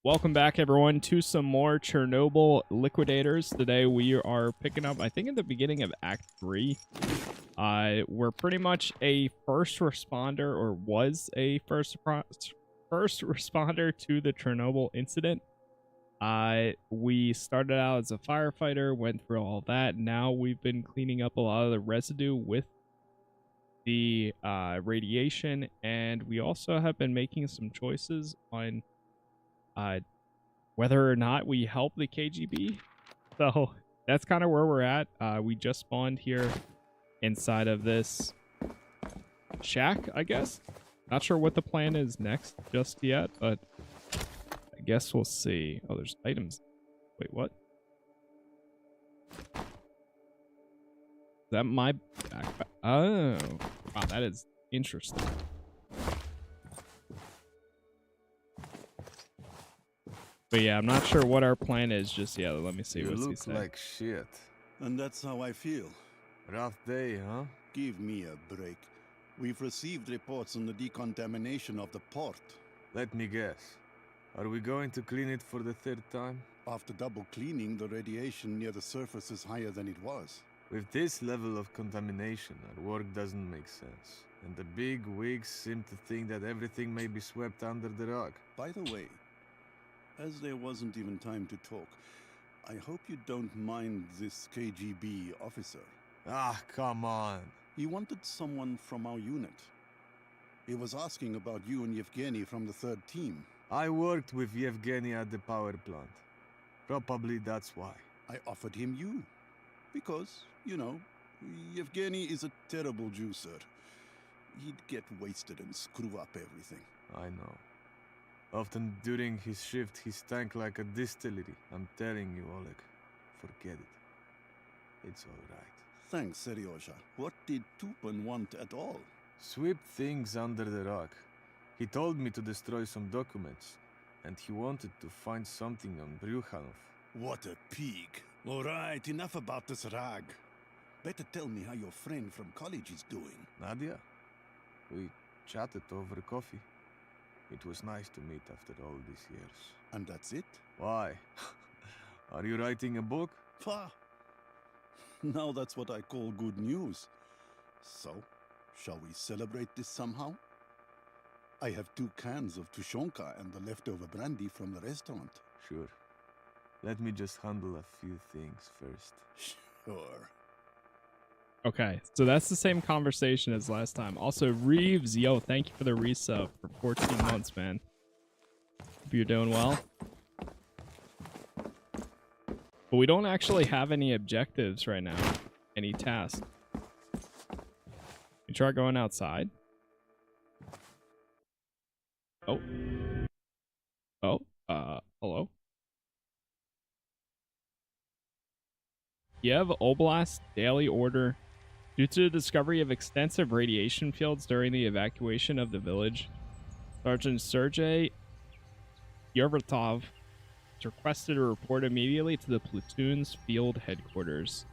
Welcome back, everyone, to some more Chernobyl Liquidators. Today we are picking up, I think, at the beginning of Act 3. We're pretty much a first responder, or was a first responder to the Chernobyl incident. We started out as a firefighter, went through all that. Now we've been cleaning up a lot of the residue with the radiation, and we also have been making some choices on whether or not we help the KGB. So that's kind of where we're at. We just spawned here inside of this shack, I guess. Not sure what the plan is next just yet, but I guess we'll see. Oh, there's items. Wait, what? Is that my backpack? Oh, wow, that is interesting. But yeah, I'm not sure what our plan is just yet. Let me see what he said. You look like shit. And that's how I feel. Rough day, huh? Give me a break. We've received reports on the decontamination of the port. Let me guess. Are we going to clean it for the third time? After double cleaning, the radiation near the surface is higher than it was. With this level of contamination, our work doesn't make sense. And the big wigs seem to think that everything may be swept under the rug. By the way, as there wasn't even time to talk, I hope you don't mind this KGB officer. Ah, come on. He wanted someone from our unit. He was asking about you and Yevgeny from the third team. I worked with Yevgeny at the power plant. Probably that's why. I offered him you. Because, you know, Yevgeny is a terrible juicer. He'd get wasted and screw up everything. I know. Often during his shift, he stank like a distillery. I'm telling you, Oleg. Forget it. It's all right. Thanks, Seryoja. What did Tupan want at all? Sweep things under the rug. He told me to destroy some documents, and he wanted to find something on Bryukhanov. What a pig. All right, enough about this rag. Better tell me how your friend from college is doing. Nadia? We chatted over coffee. It was nice to meet after all these years. And that's it? Why? Are you writing a book? Pah! Now that's what I call good news. So, shall we celebrate this somehow? I have 2 cans of Tushonka and the leftover brandy from the restaurant. Sure. Let me just handle a few things first. Sure. Okay, so that's the same conversation as last time. Also, Reeves, yo, thank you for the resub for 14 months, man. Hope you're doing well. But we don't actually have any objectives right now. Any tasks. You try going outside. Oh. Oh, hello? Kiev Oblast Daily Order. Due to the discovery of extensive radiation fields during the evacuation of the village, Sergeant Sergei Yervatov is requested to report immediately to the platoon's field headquarters.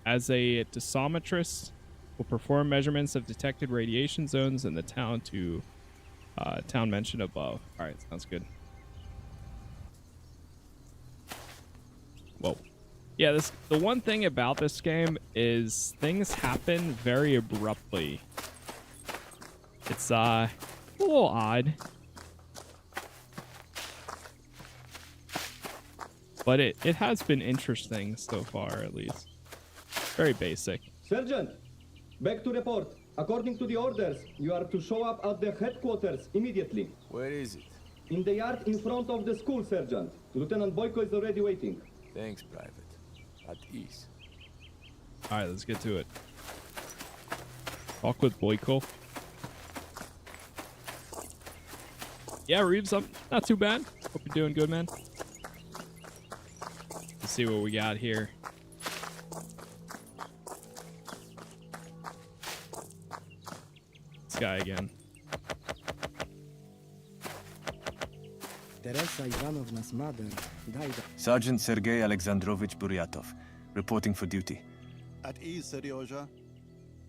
As a dosimetrist, will perform measurements of detected radiation zones in the town to town mentioned above. All right, sounds good. Whoa. Yeah, the one thing about this game is things happen very abruptly. It's a little odd. But it has been interesting so far, at least. Very basic. Sergeant, back to report. According to the orders, you are to show up at the headquarters immediately. Where is it? In the yard in front of the school, Sergeant. Lieutenant Boyko is already waiting. Thanks, Private. At ease. Alright, let's get to it. Talk with Boyko. Yeah, Reeves, I'm not too bad. Hope you're doing good, man. Let's see what we got here. This guy again. Teresa Ivanovna's mother died. Sergeant Sergei Alexandrovich Buryatov, reporting for duty. At ease, Seryoja.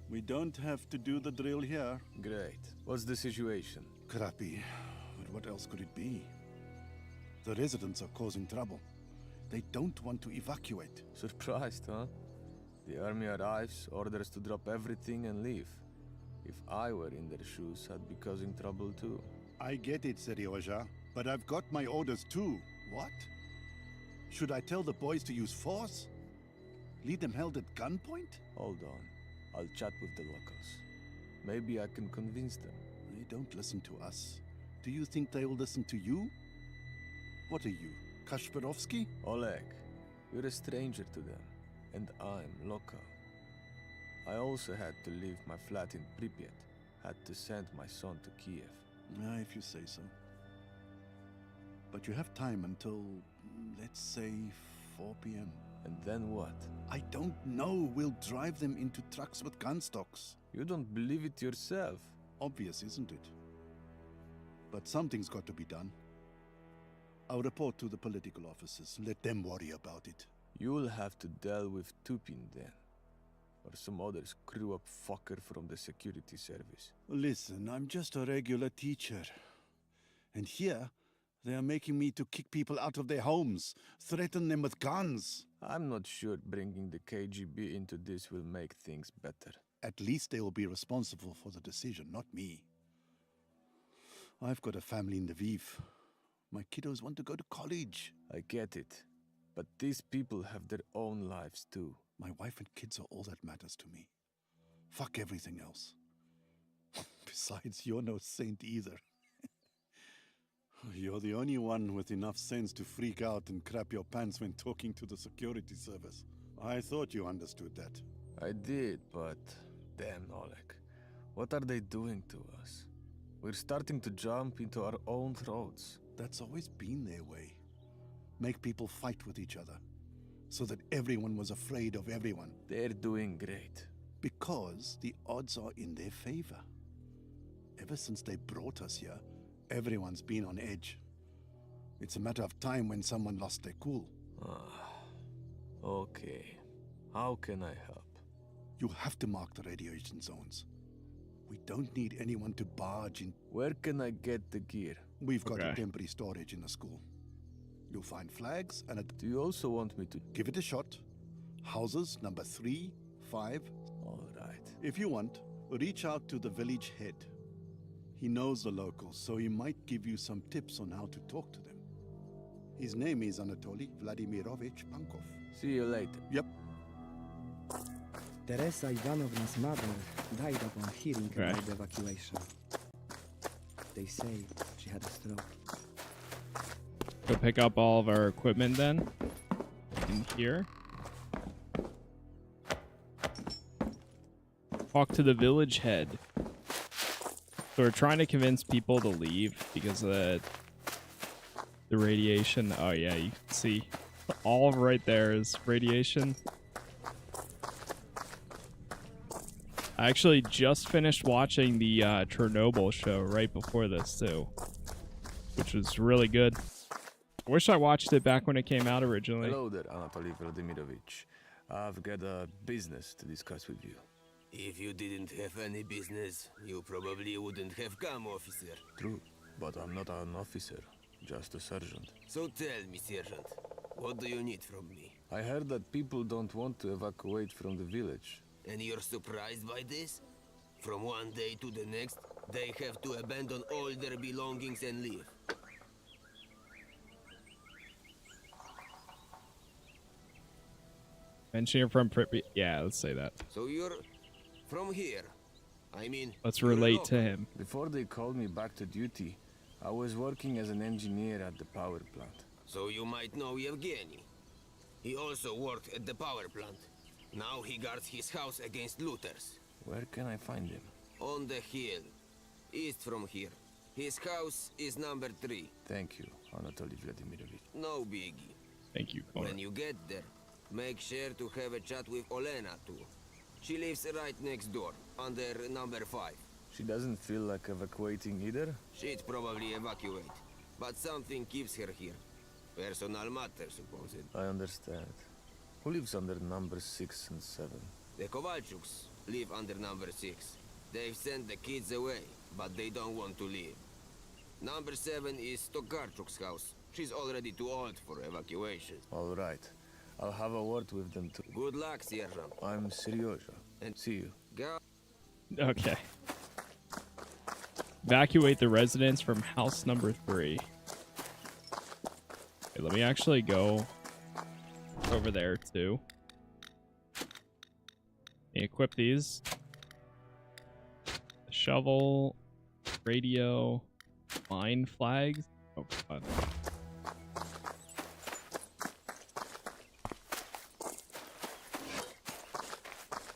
We don't have to do the drill here. Great. What's the situation? Crappy. But what else could it be? The residents are causing trouble. They don't want to evacuate. Surprised, huh? The army arrives, orders to drop everything and leave. If I were in their shoes, I'd be causing trouble too. I get it, Serioja, but I've got my orders too. What? Should I tell the boys to use force? Lead them held at gunpoint? Hold on. I'll chat with the locals. Maybe I can convince them. They don't listen to us. Do you think they will listen to you? What are you, Kasparovsky? Oleg, you're a stranger to them, and I'm local. I also had to leave my flat in Pripyat. Had to send my son to Kiev. If you say so. But you have time until, let's say, 4 p.m. And then what? I don't know. We'll drive them into trucks with gun stocks. You don't believe it yourself. Obvious, isn't it? But something's got to be done. I'll report to the political officers. Let them worry about it. You'll have to deal with Tupin then. Or some other screw-up fucker from the security service. Listen, I'm just a regular teacher. And here, they are making me to kick people out of their homes, threaten them with guns. I'm not sure bringing the KGB into this will make things better. At least they will be responsible for the decision, not me. I've got a family in Lviv. My kiddos want to go to college. I get it. But these people have their own lives too. My wife and kids are all that matters to me. Fuck everything else. Besides, you're no saint either. You're the only one with enough sense to freak out and crap your pants when talking to the security service. I thought you understood that. I did, but damn, Oleg. What are they doing to us? We're starting to jump into our own throats. That's always been their way. Make people fight with each other, so that everyone was afraid of everyone. They're doing great. Because the odds are in their favor. Ever since they brought us here, everyone's been on edge. It's a matter of time when someone lost their cool. Okay. How can I help? You have to mark the radiation zones. We don't need anyone to barge in. Where can I get the gear? We've got a Okay. temporary storage in the school. You'll find flags and a... Do you also want me to... Give it a shot. Houses number 3, 5. All right. If you want, reach out to the village head. He knows the locals, so he might give you some tips on how to talk to them. His name is Anatoly Vladimirovich Pankov. See you later. Yep. Teresa Ivanovna's mother died upon hearing Okay. about the evacuation. They say she had a stroke. Go pick up all of our equipment then. In here. Talk to the village head. So we're trying to convince people to leave because of the radiation. Oh yeah, you can see all right there is radiation. I actually just finished watching the Chernobyl show right before this too, which was really good. I wish I watched it back when it came out originally. Hello there, Anatoly Vladimirovich. I've got a business to discuss with you. If you didn't have any business, you probably wouldn't have come, officer. True, but I'm not an officer, just a sergeant. So tell me, Sergeant, what do you need from me? I heard that people don't want to evacuate from the village. And you're surprised by this? From one day to the next, they have to abandon all their belongings and leave. Mention you're from Pripyat. Yeah, let's say that. So you're from here? I mean, Let's you're relate to local. him. Before they called me back to duty, I was working as an engineer at the power plant. So you might know Yevgeny. He also worked at the power plant. Now he guards his house against looters. Where can I find him? On the hill, east from here. His house is number 3. Thank you, Anatoly Vladimirovich. No biggie. Thank you, Connor. When you get there, make sure to have a chat with Olena too. She lives right next door, under number 5. She doesn't feel like evacuating either? She'd probably evacuate, but something keeps her here. Personal matter, supposed. I understand. Who lives under number 6 and 7? The Kovalchuks live under number 6. They've sent the kids away, but they don't want to leave. Number 7 is Tokarczuk's house. She's already too old for evacuation. All right. I'll have a word with them too. Good luck, Sergeant. I'm Seryoja. And see you. Go. Okay. Evacuate the residents from house number 3. Okay, let me actually go over there too. Equip these. The shovel, radio, mine flags. Oh, fun.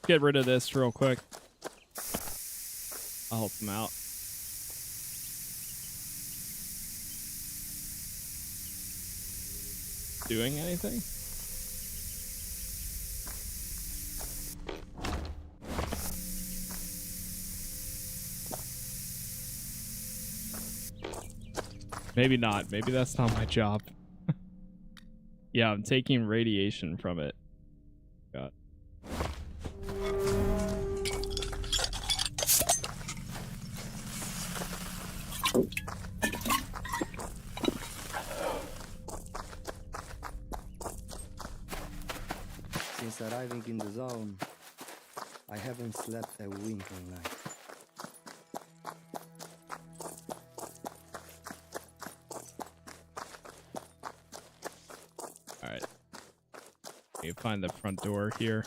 Get rid of this real quick. I'll help them out. Doing anything? Maybe not. Maybe that's not my job. Yeah, I'm taking radiation from it. God. Since arriving in the zone, I haven't slept a wink all night. Alright. You find the front door here.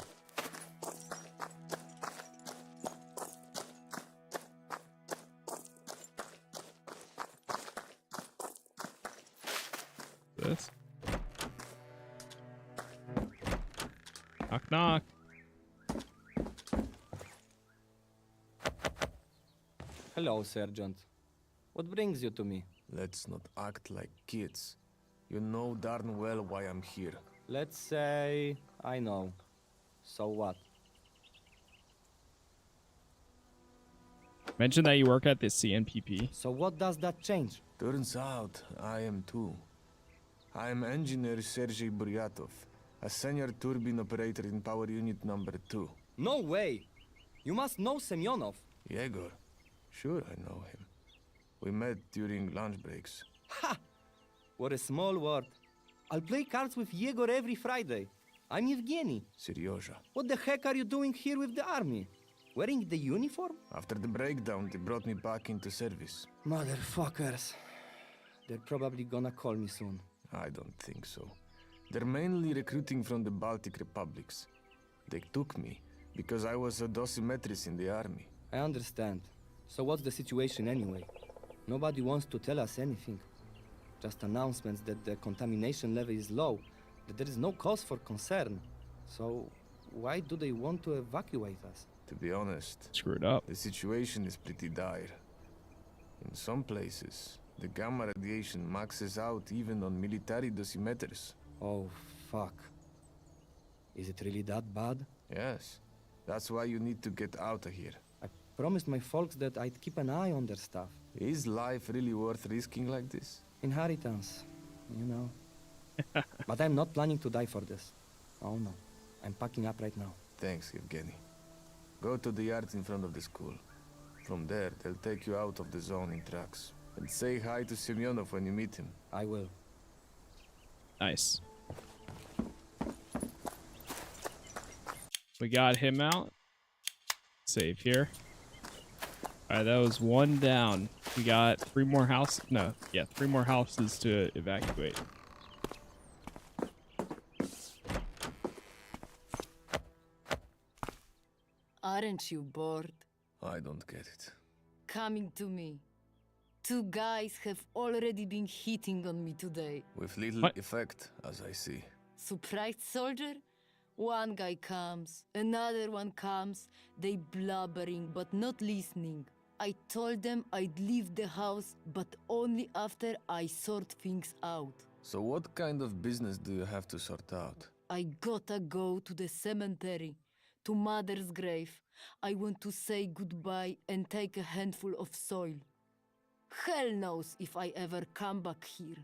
This. Knock, knock. Hello, Sergeant. What brings you to me? Let's not act like kids. You know darn well why I'm here. Let's say I know. So what? Mention that you work at the CNPP. So what does that change? Turns out I am too. I am engineer Sergei Buryatov, a senior turbine operator in power unit number 2. No way! You must know Semyonov. Yegor. Sure, I know him. We met during lunch breaks. Ha! What a small world. I'll play cards with Yegor every Friday. I'm Evgeny. Seryoja. What the heck are you doing here with the army? Wearing the uniform? After the breakdown, they brought me back into service. Motherfuckers. They're probably gonna call me soon. I don't think so. They're mainly recruiting from the Baltic republics. They took me because I was a dosimetrist in the army. I understand. So what's the situation anyway? Nobody wants to tell us anything. Just announcements that the contamination level is low, that there is no cause for concern. So why do they want to evacuate us? To be honest, Screwed up. the situation is pretty dire. In some places, the gamma radiation maxes out even on military dosimeters. Oh, fuck. Is it really that bad? Yes, that's why you need to get out of here. I promised my folks that I'd keep an eye on their stuff. Is life really worth risking like this? Inheritance, you know. But I'm not planning to die for this. Oh no, I'm packing up right now. Thanks, Evgeny. Go to the yard in front of the school. From there, they'll take you out of the zone in trucks. And say hi to Semyonov when you meet him. I will. Nice. We got him out. Save here. Alright, that was one down. We got 3 more houses. No, yeah, 3 more houses to evacuate. Aren't you bored? I don't get it. Coming to me. 2 guys have already been hitting on me today. With little What? effect, as I see. Surprised soldier? One guy comes, another one comes. They blubbering but not listening. I told them I'd leave the house, but only after I sort things out. So what kind of business do you have to sort out? I gotta go to the cemetery, to Mother's grave. I want to say goodbye and take a handful of soil. Hell knows if I ever come back here.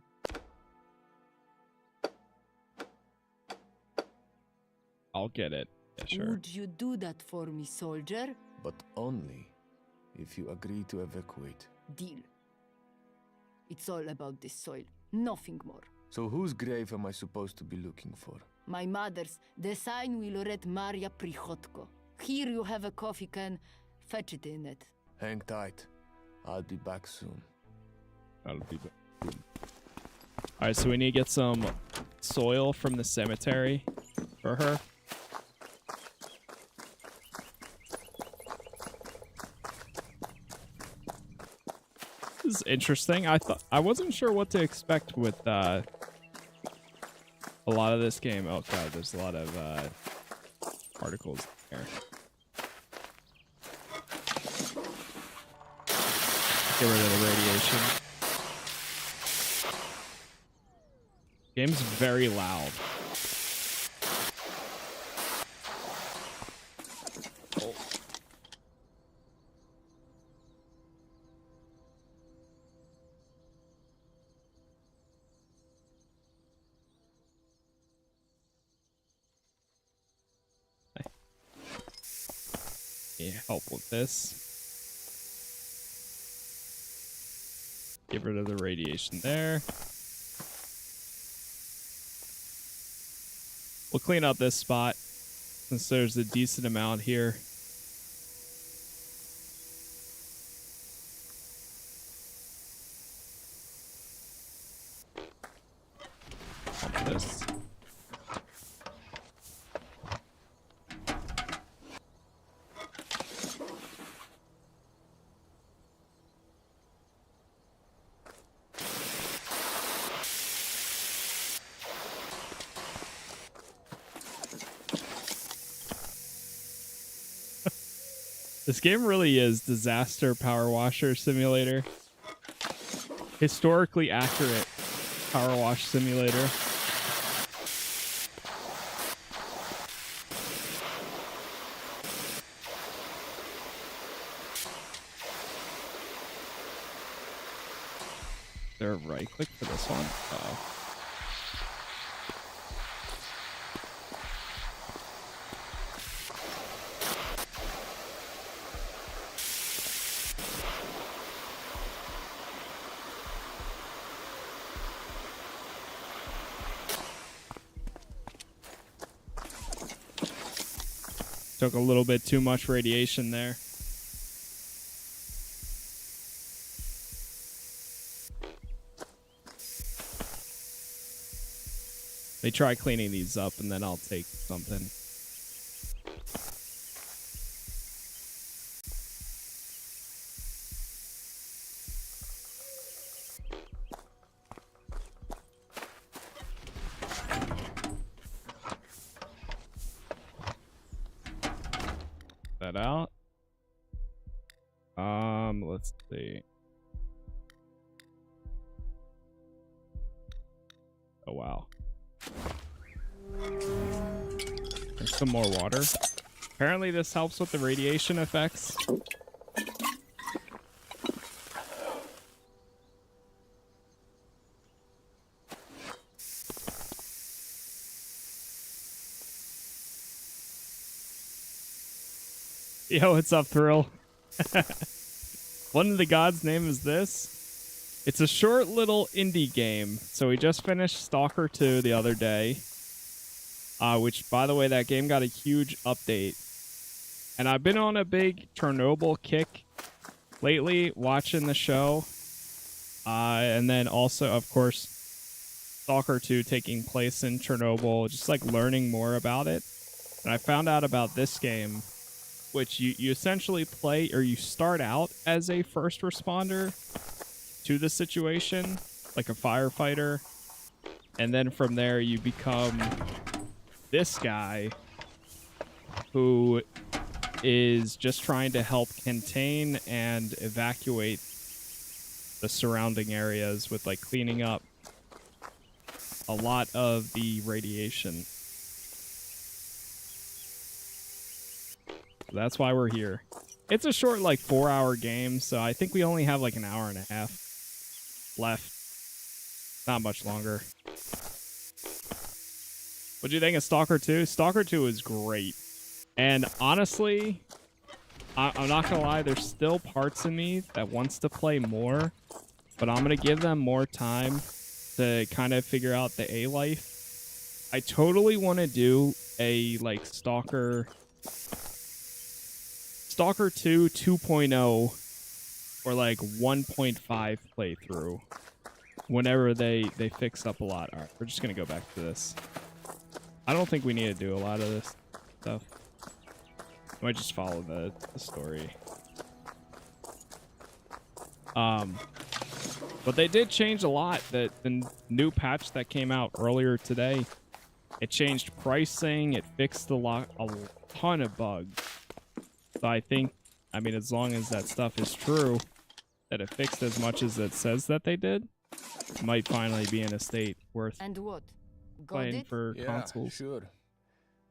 I'll get it. Yeah, sure. Would you do that for me, soldier? But only if you agree to evacuate. Deal. It's all about the soil, nothing more. So whose grave am I supposed to be looking for? My mother's, the sign will read Maria Prichotko. Here you have a coffee can, fetch it in it. Hang tight. I'll be back soon. That'll be good. Alright, so we need to get some soil from the cemetery for her. This is interesting. I wasn't sure what to expect with a lot of this game. Oh god, there's a lot of particles there. Get rid of the radiation. Game's very loud. Oh. Yeah, help with this. Get rid of the radiation there. We'll clean up this spot since there's a decent amount here. This. This game really is disaster power washer simulator. Historically accurate power wash simulator. Is there a right click for this one? Uh-oh. Took a little bit too much radiation there. They try cleaning these up and then I'll take something. Out. Let's see. Oh wow. There's some more water. Apparently this helps with the radiation effects. Yo, what's up, Thrill? One of the gods' name is this. It's a short little indie game. So we just finished Stalker 2 the other day. Which, by the way, that game got a huge update. And I've been on a big Chernobyl kick lately, watching the show. And then also, of course, Stalker 2 taking place in Chernobyl. Just like learning more about it. And I found out about this game, which you essentially play, or you start out as a first responder to the situation, like a firefighter, and then from there you become this guy who is just trying to help contain and evacuate the surrounding areas with like cleaning up a lot of the radiation. That's why we're here. It's a short, like, 4-hour game, so I think we only have, like, an hour and a half left. Not much longer. What'd you think of Stalker 2? Stalker 2 is great. And honestly, I'm not gonna lie, there's still parts of me that wants to play more. but I'm gonna give them more time to kind of figure out the A life. I totally want to do a like Stalker 2 2.0 or like 1.5 playthrough whenever they fix up a lot. All right, we're just gonna go back to this. I don't think we need to do a lot of this stuff. I might just follow the story. But they did change a lot. The new patch that came out earlier today, it changed pricing. It fixed a ton of bugs. So I think, I mean, as long as that stuff is true, that it fixed as much as it says that they did, it might finally be in a state worth And what? Got playing it? for Yeah, consoles. sure.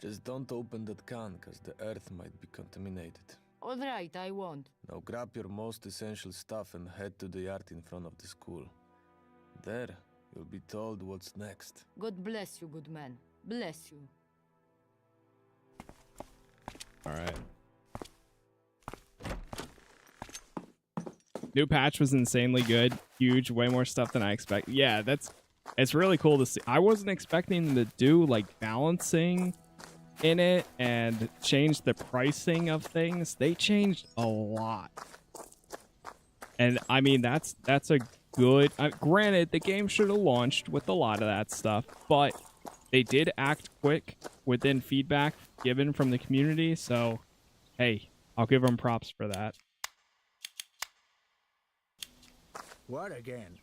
Just don't open that can, because the earth might be contaminated. All right, I won't. Now grab your most essential stuff and head to the yard in front of the school. There, you'll be told what's next. God bless you, good man. Bless you. All right. New patch was insanely good. Huge, way more stuff than I expected. Yeah, it's really cool to see. I wasn't expecting them to do like balancing in it and change the pricing of things. They changed a lot. And I mean, that's a good, granted, the game should have launched with a lot of that stuff, but they did act quick within feedback given from the community. So, hey, I'll give them props for that. What again?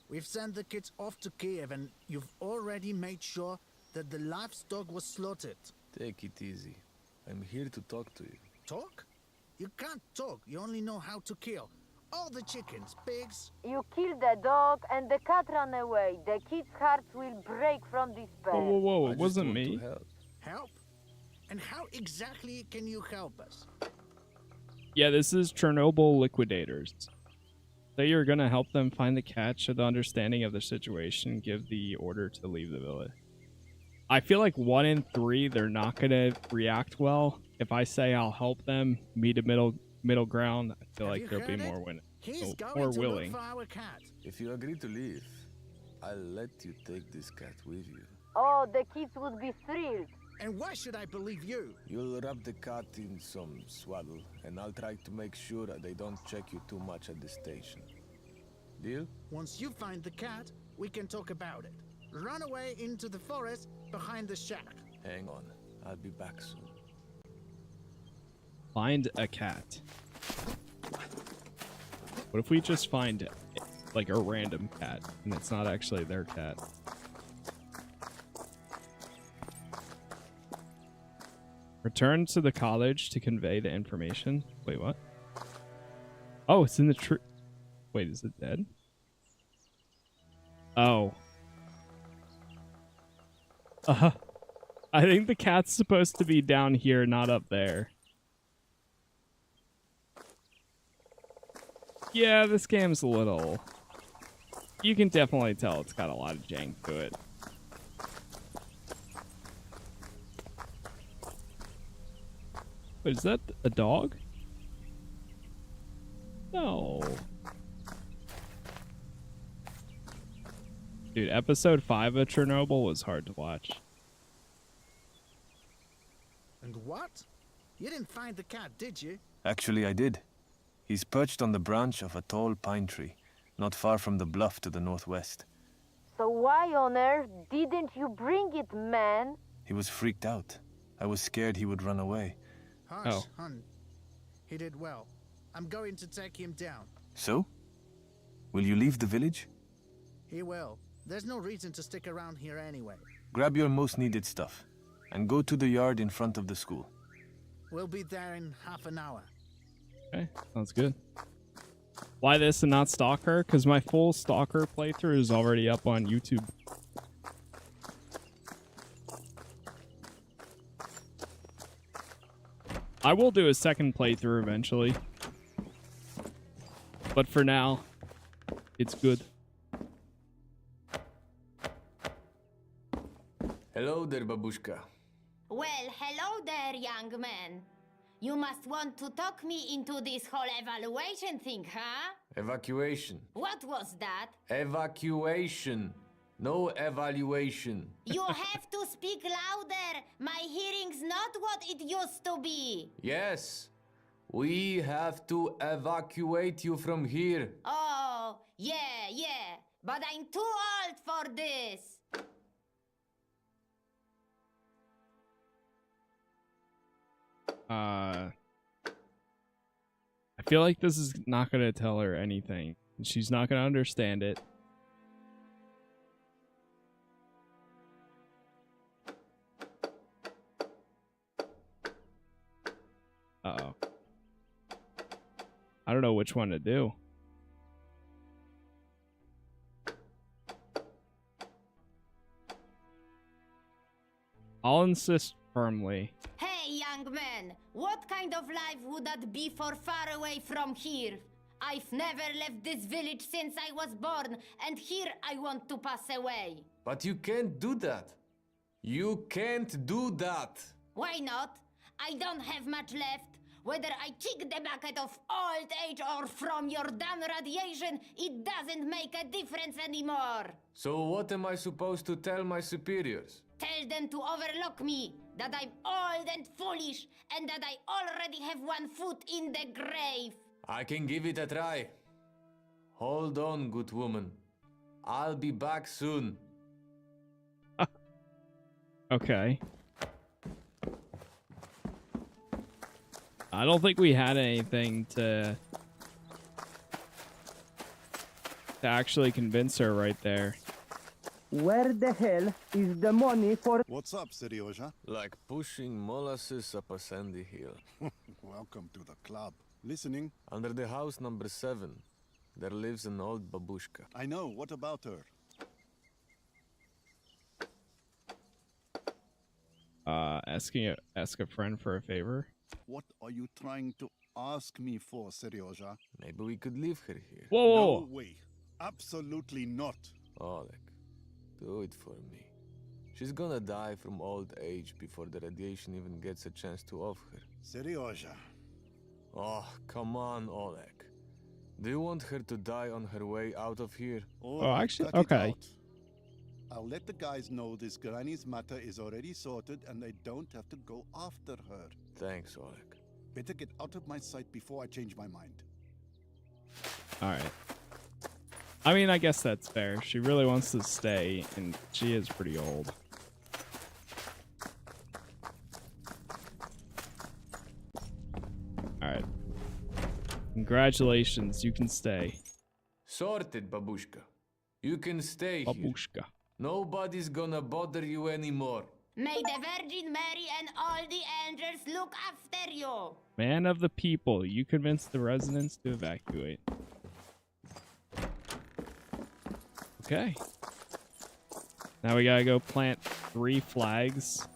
We've sent the kids off to Kiev and you've already made sure that the livestock was slaughtered. Take it easy. I'm here to talk to you. Talk? You can't talk, you only know how to kill. All the chickens, pigs. You killed the dog and the cat ran away. The kids' hearts will break from despair. Whoa, whoa, whoa, I it just wasn't want me. to help. Help? And how exactly can you help us? Yeah, this is Chernobyl Liquidators. Say you're gonna help them find the cat, show the understanding of the situation, give the order to leave the village. I feel like 1 in 3, they're not gonna react well. If I say I'll help them meet a middle ground, I feel like there'll be more more willing. Look for our cat. If you agree to leave, I'll let you take this cat with you. Oh, the kids would be thrilled. And why should I believe you? You'll wrap the cat in some swaddle, and I'll try to make sure that they don't check you too much at the station. Deal? Once you find the cat, we can talk about it. Run away into the forest behind the shack. Hang on. I'll be back soon. Find a cat. What if we just find like a random cat and it's not actually their cat? Return to the college to convey the information. Wait, what? Oh, it's in the tree. Wait, is it dead? Oh. I think the cat's supposed to be down here, not up there. Yeah, this game's a little... You can definitely tell it's got a lot of jank to it. Wait, is that a dog? No. Dude, episode 5 of Chernobyl was hard to watch. And what? You didn't find the cat, did you? Actually, I did. He's perched on the branch of a tall pine tree, not far from the bluff to the northwest. So why on earth didn't you bring it, man? He was freaked out. I was scared he would run away. Hush, hun. He did well. I'm going to take him down. So? Will you leave the village? He will. There's no reason to stick around here anyway. Grab your most needed stuff, and go to the yard in front of the school. We'll be there in half an hour. Okay, sounds good. Why this and not Stalker? Because my full Stalker playthrough is already up on YouTube. I will do a second playthrough eventually. But for now, it's good. Hello there, babushka. Well, hello there, young man. You must want to talk me into this whole evaluation thing, huh? Evacuation. What was that? Evacuation. No evaluation. You have to speak louder. My hearing's not what it used to be. Yes. We have to evacuate you from here. Oh, yeah. But I'm too old for this. I feel like this is not going to tell her anything. She's not going to understand it. Uh-oh. I don't know which one to do. I'll insist firmly. Hey, young man, what kind of life would that be for far away from here? I've never left this village since I was born, and here I want to pass away. But you can't do that. You can't do that. Why not? I don't have much left. Whether I kick the bucket of old age or from your damn radiation, it doesn't make a difference anymore. So what am I supposed to tell my superiors? Tell them to overlook me, that I'm old and foolish, and that I already have one foot in the grave. I can give it a try. Hold on, good woman. I'll be back soon. Okay. I don't think we had anything to actually convince her right there. Where the hell is the money for... What's up, Serioja? Like pushing molasses up a sandy hill. Welcome to the club. Listening? Under the house number 7, there lives an old babushka. I know. What about her? Ask a friend for a favor. What are you trying to ask me for, Serioja? Maybe we could leave her here. Whoa, whoa. No way. Absolutely not. Oleg, do it for me. She's gonna die from old age before the radiation even gets a chance to off her. Serioja. Oh, come on, Oleg. Do you want her to die on her way out of here? Oh, actually, cut it okay. out. I'll let the guys know this granny's matter is already sorted and they don't have to go after her. Thanks, Oleg. Better get out of my sight before I change my mind. Alright. I mean, I guess that's fair. She really wants to stay, and she is pretty old. Alright. Congratulations, you can stay. Sorted, babushka. You can stay here. Babushka. Nobody's gonna bother you anymore. May the Virgin Mary and all the angels look after you. Man of the people, you convinced the residents to evacuate. Okay. Now we gotta go plant 3 flags.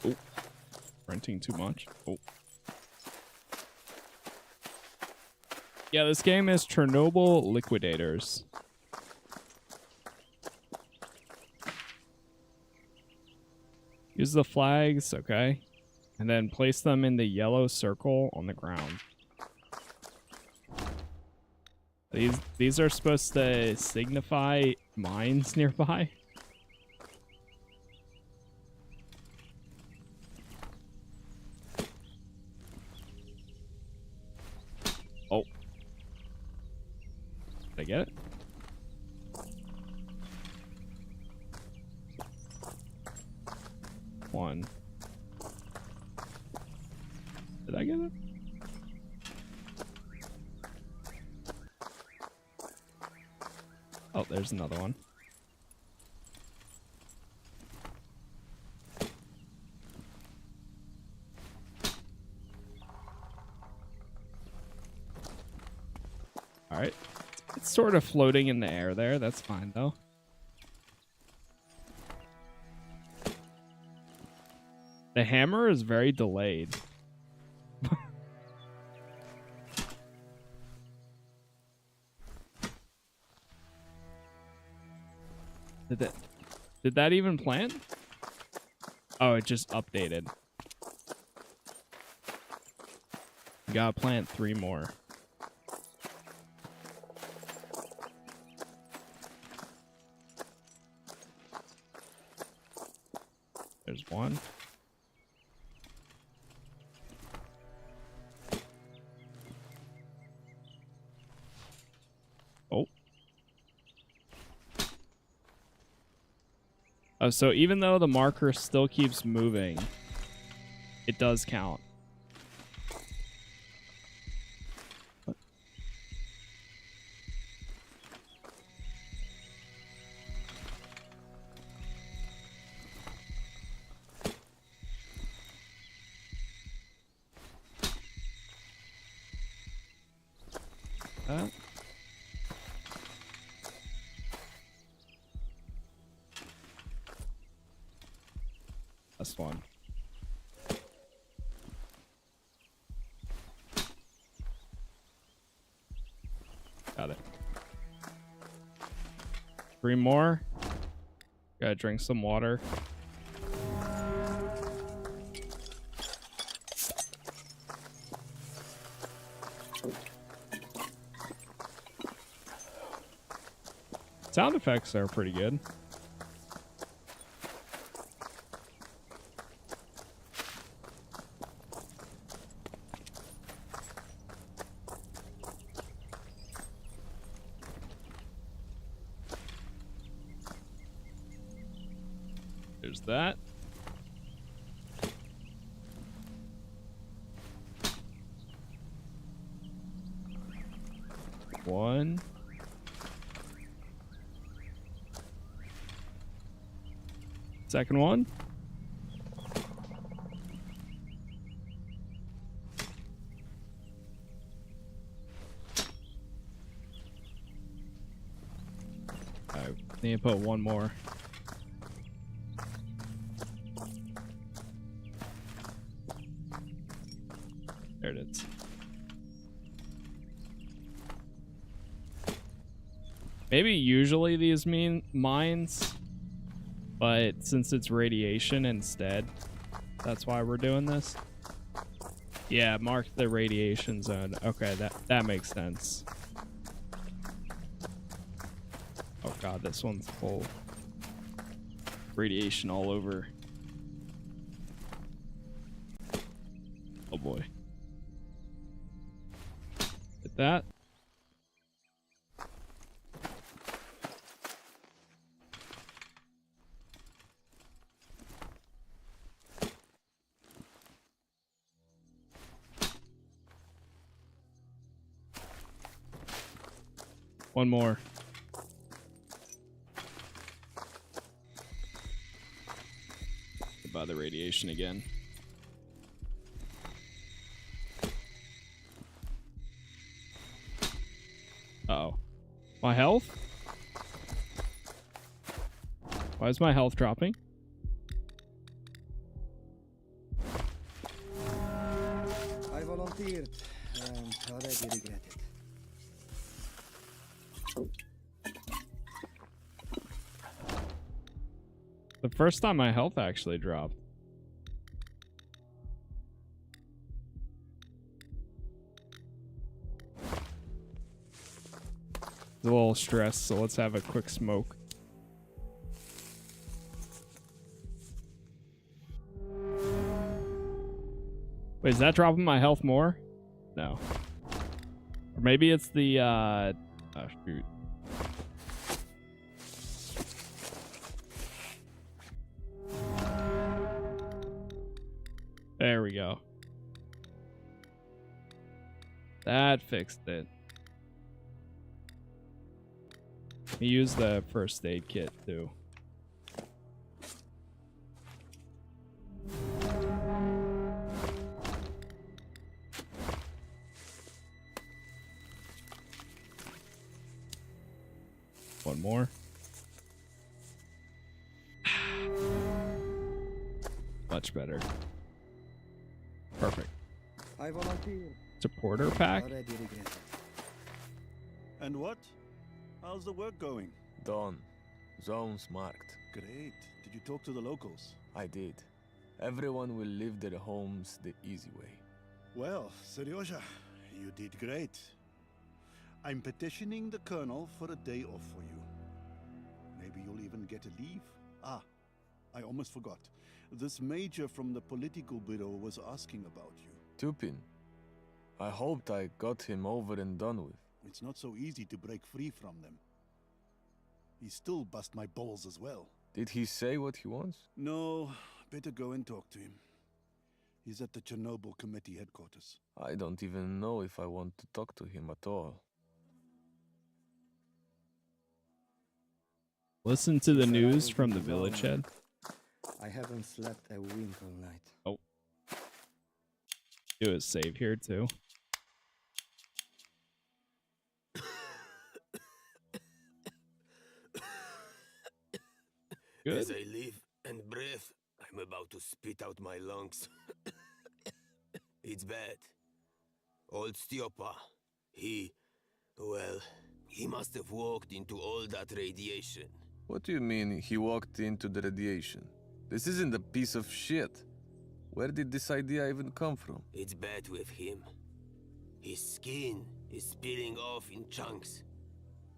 Oh, renting too much. Oh. Yeah, this game is Chernobyl Liquidators. Use the flags, okay. And then place them in the yellow circle on the ground. These are supposed to signify mines nearby. Oh. Did I get it? One. Did I get it? Oh, there's another one. Alright. It's sort of floating in the air there. That's fine, though. The hammer is very delayed. Did that even plant? Oh, it just updated. You gotta plant 3 more. There's 1. Oh. Oh, so even though the marker still keeps moving, it does count. Last one. Got it. 3 more. Gotta drink some water. Sound effects are pretty good. There's that. One. Second one. I need to put 1 more. There it is. Maybe usually these mean mines, but since it's radiation instead, that's why we're doing this. Yeah, mark the radiation zone. Okay, that makes sense. Oh god, this one's full. Radiation all over. Oh boy. Hit that. One more. By the radiation again. Uh-oh. My health? Why is my health dropping? I volunteered and already regret it. The first time my health actually dropped. A little stressed, so let's have a quick smoke. Wait, is that dropping my health more? No. Or maybe it's the, oh, shoot. There we go. That fixed it. We use the first aid kit too. One more. Much better. Perfect. I volunteer. Supporter pack? Already regret it. And what? How's the work going? Done. Zones marked. Great. Did you talk to the locals? I did. Everyone will leave their homes the easy way. Well, Seryoja, you did great. I'm petitioning the Colonel for a day off for you. Maybe you'll even get a leave. Ah, I almost forgot. This major from the political bureau was asking about you. Tupin. I hoped I got him over and done with. It's not so easy to break free from them. He still bust my balls as well. Did he say what he wants? No, better go and talk to him. He's at the Chernobyl committee headquarters. I don't even know if I want to talk to him at all. Listen to the news from the village head. I haven't slept a wink all night. Oh. Do a save here too. Good. As I live and breathe, I'm about to spit out my lungs. It's bad. Old Stiopa, he must have walked into all that radiation. What do you mean he walked into the radiation? This isn't a piece of shit. Where did this idea even come from? It's bad with him. His skin is peeling off in chunks.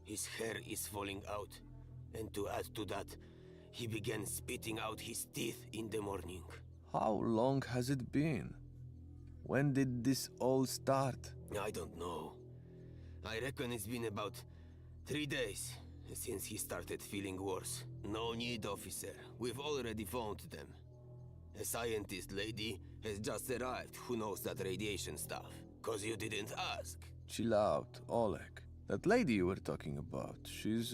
His hair is falling out. And to add to that, he began spitting out his teeth in the morning. How long has it been? When did this all start? I don't know. I reckon it's been about 3 days since he started feeling worse. No need, officer. We've already found them. A scientist lady has just arrived who knows that radiation stuff. 'Cause you didn't ask. Chill out, Oleg. That lady you were talking about, she's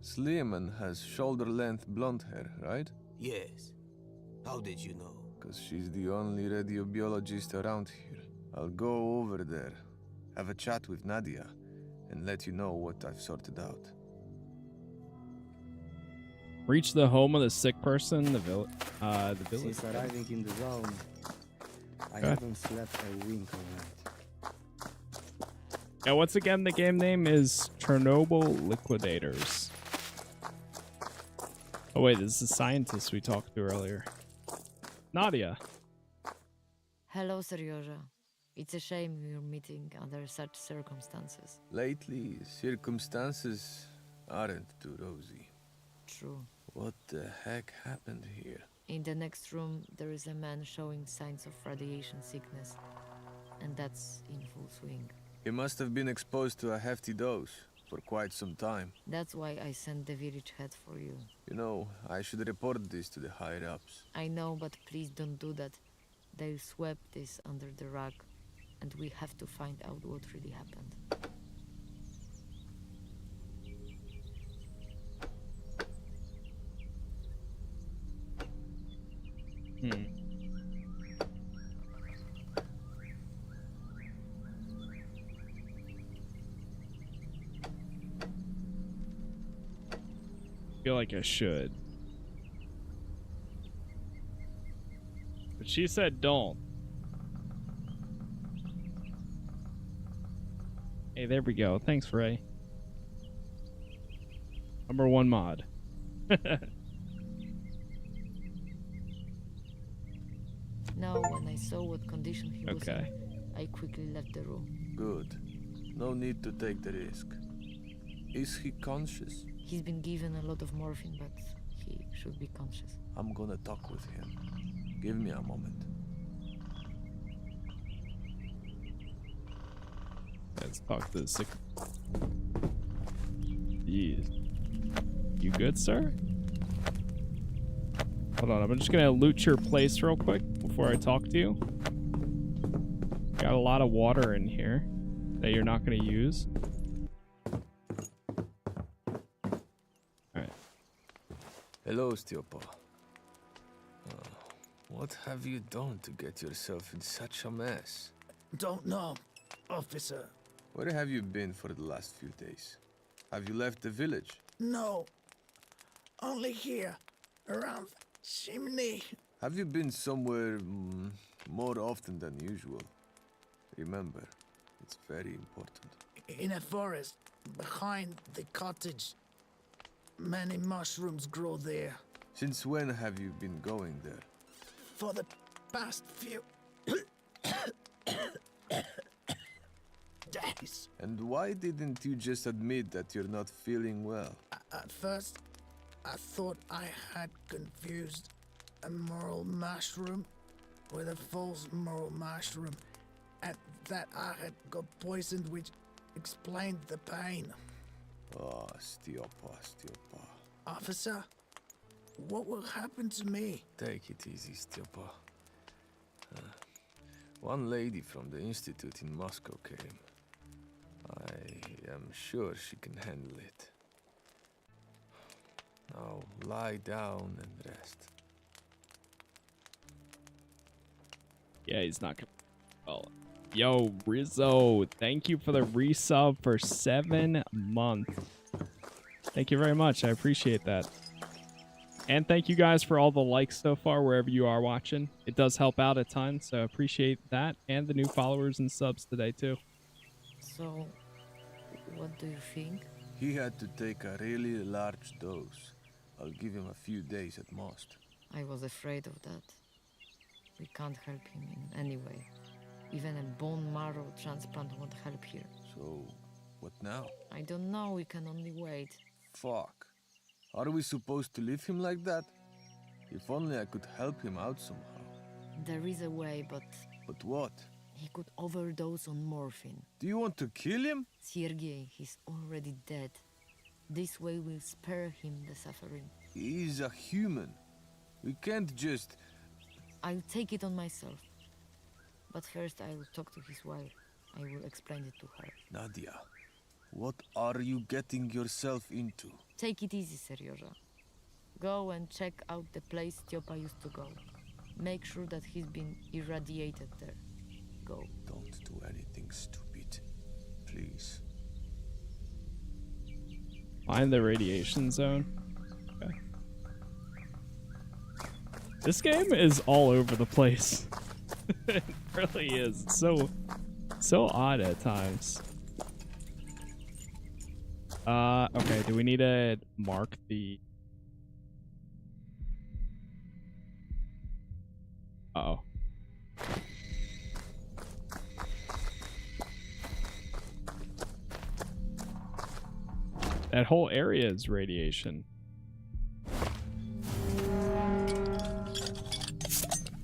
slim and has shoulder-length blonde hair, right? Yes. How did you know? 'Cause she's the only radiobiologist around here. I'll go over there, have a chat with Nadia, and let you know what I've sorted out. Reach the home of the sick person, the village. Since arriving in the zone, I haven't slept a wink all night. Yeah, once again, the game name is Chernobyl Liquidators. Oh wait, this is the scientist we talked to earlier. Nadia. Hello, Seryoja. It's a shame we're meeting under such circumstances. Lately, circumstances aren't too rosy. True. What the heck happened here? In the next room, there is a man showing signs of radiation sickness. And that's in full swing. He must have been exposed to a hefty dose for quite some time. That's why I sent the village head for you. You know, I should report this to the higher-ups. I know, but please don't do that. They'll sweep this under the rug. And we have to find out what really happened. Feel like I should. But she said don't. Hey, there we go. Thanks, Ray. #1 mod. Now, when I saw what condition he was Okay. in, I quickly left the room. Good. No need to take the risk. Is he conscious? He's been given a lot of morphine, but he should be conscious. I'm gonna talk with him. Give me a moment. Let's talk to the sick. Jeez. You good, sir? Hold on, I'm just gonna loot your place real quick before I talk to you. Got a lot of water in here that you're not gonna use. Alright. Hello, Stiopa. What have you done to get yourself in such a mess? Don't know, officer. Where have you been for the last few days? Have you left the village? No. Only here, around the chimney. Have you been somewhere more often than usual? Remember, it's very important. In a forest, behind the cottage. many mushrooms grow there. Since when have you been going there? For the past few days. And why didn't you just admit that you're not feeling well? At first, I thought I had confused a moral mushroom with a false moral mushroom, and that I had got poisoned, which explained the pain. Oh, Stiopa. Officer, what will happen to me? Take it easy, Stiopa. One lady from the institute in Moscow came. I am sure she can handle it. Now lie down and rest. Yeah, he's not gonna. Oh, yo, Rizzo, thank you for the resub for 7 months. Thank you very much. I appreciate that. And thank you guys for all the likes so far, wherever you are watching. It does help out a ton, so appreciate that. And the new followers and subs today, too. So, what do you think? He had to take a really large dose. I'll give him a few days at most. I was afraid of that. We can't help him in any way. Even a bone marrow transplant won't help here. So, what now? I don't know, we can only wait. Fuck. Are we supposed to leave him like that? If only I could help him out somehow. There is a way, but... But what? He could overdose on morphine. Do you want to kill him? Sergei, he's already dead. This way will spare him the suffering. He is a human. We can't just... I'll take it on myself. But first I will talk to his wife. I will explain it to her. Nadia, what are you getting yourself into? Take it easy, Seryoja. Go and check out the place Stiopa used to go. Make sure that he's been irradiated there. Go. Don't do anything stupid. Please. Find the radiation zone. Okay. This game is all over the place. It really is. So odd at times. Okay, do we need to mark the... Uh-oh. That whole area is radiation.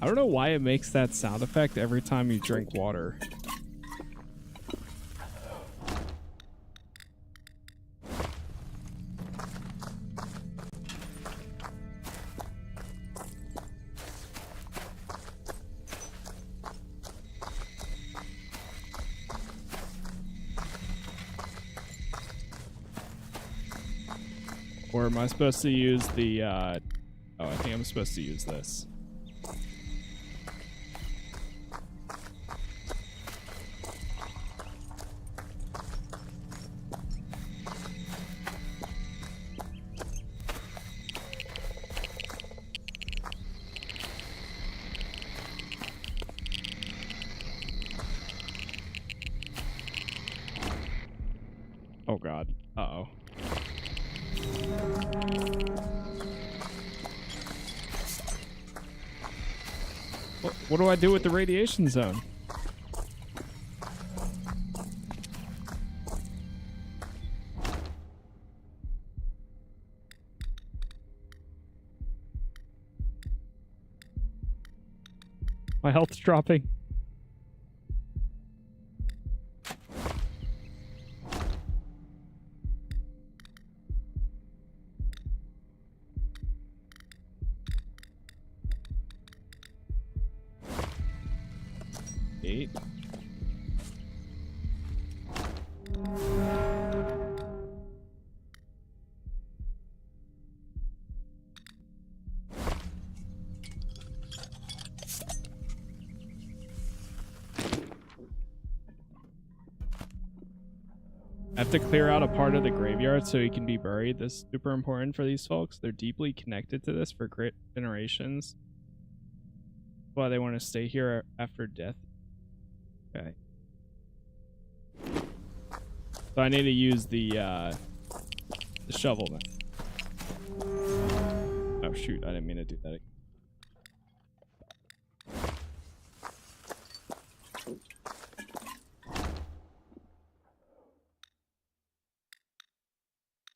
I don't know why it makes that sound effect every time you drink water. Or am I supposed to use the, oh, I think I'm supposed to use this. Oh God. Uh-oh. What do I do with the radiation zone? My health's dropping. Have to clear out a part of the graveyard so he can be buried. This is super important for these folks. They're deeply connected to this for great generations. That's why they want to stay here after death. Okay. So I need to use the shovel then. Oh shoot, I didn't mean to do that.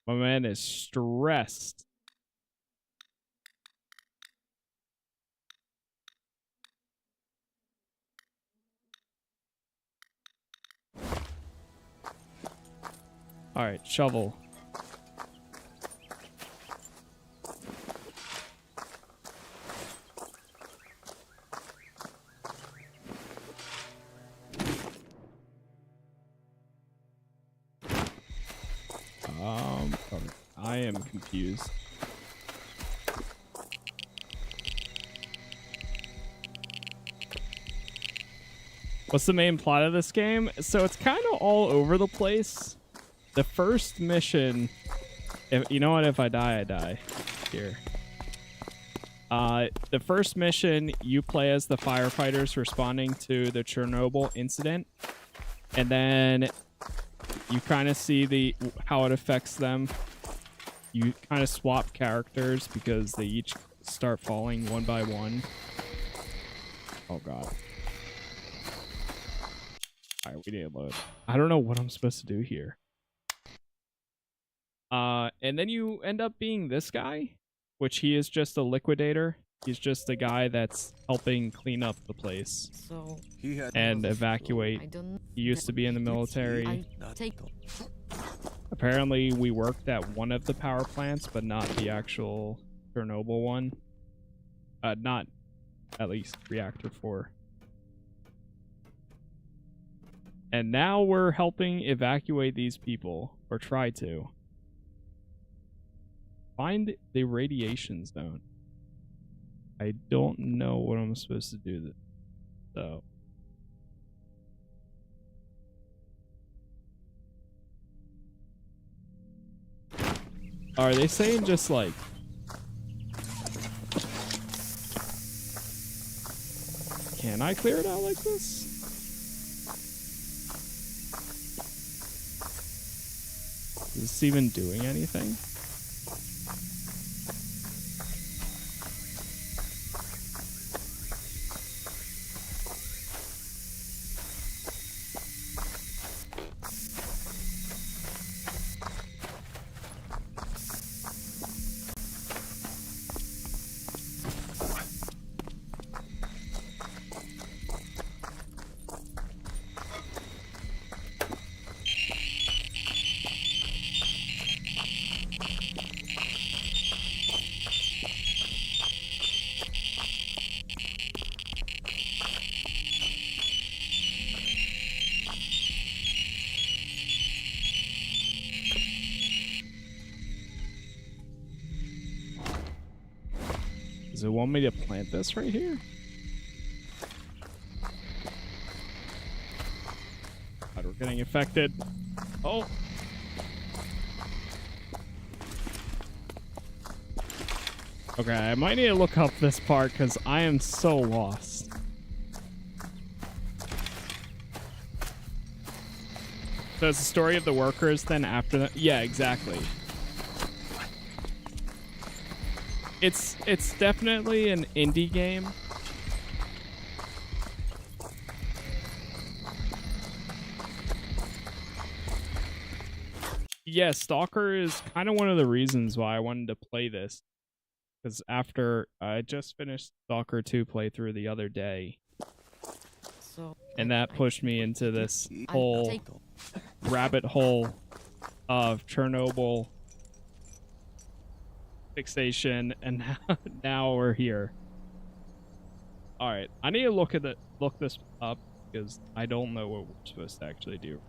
My man is stressed. All right, shovel. Okay, I am confused. What's the main plot of this game? So it's kind of all over the place. The first mission, if you know what, if I die, I die. Here. The first mission, you play as the firefighters responding to the Chernobyl incident, and then you kind of see how it affects them. You kind of swap characters because they each start falling one by one. Oh god. Alright, we need to load. I don't know what I'm supposed to do here. And then you end up being this guy, which he is just a liquidator. He's just a guy that's helping clean up the place and evacuate. He used to be in the military. Apparently, we worked at one of the power plants, but not the actual Chernobyl one. Not at least reactor 4. And now we're helping evacuate these people, or try to. Find the radiation zone. I don't know what I'm supposed to do, though. Are they saying just like... Can I clear it out like this? Is this even doing anything? Does it want me to plant this right here? God, we're getting affected. Oh. Okay, I might need to look up this part because I am so lost. So it's the story of the workers then after that? Yeah, exactly. It's definitely an indie game. Yeah, Stalker is kind of one of the reasons why I wanted to play this. Because after I just finished Stalker 2 playthrough the other day. And that pushed me into this whole rabbit hole of Chernobyl fixation, and now we're here. All right, I need to look this up because I don't know what we're supposed to actually do.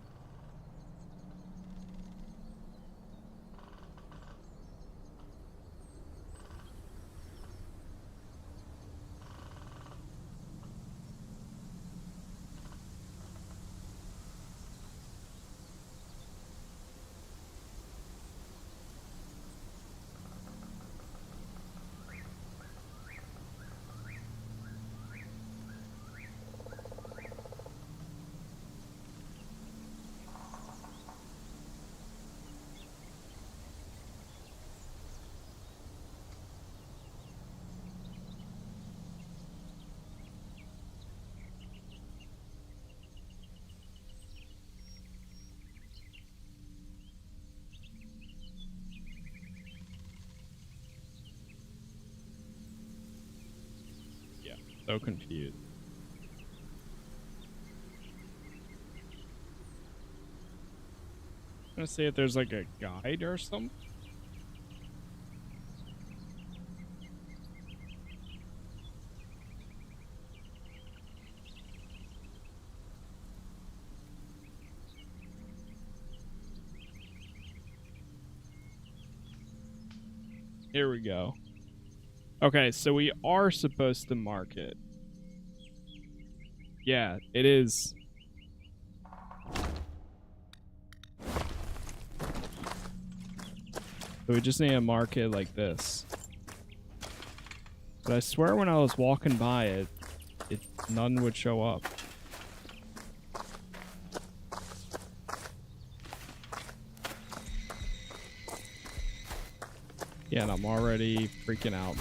So confused. I'm gonna see if there's like a guide or something. Here we go. Okay, so we are supposed to mark it. Yeah, it is. So we just need to mark it like this. But I swear when I was walking by it, none would show up. Yeah, and I'm already freaking out.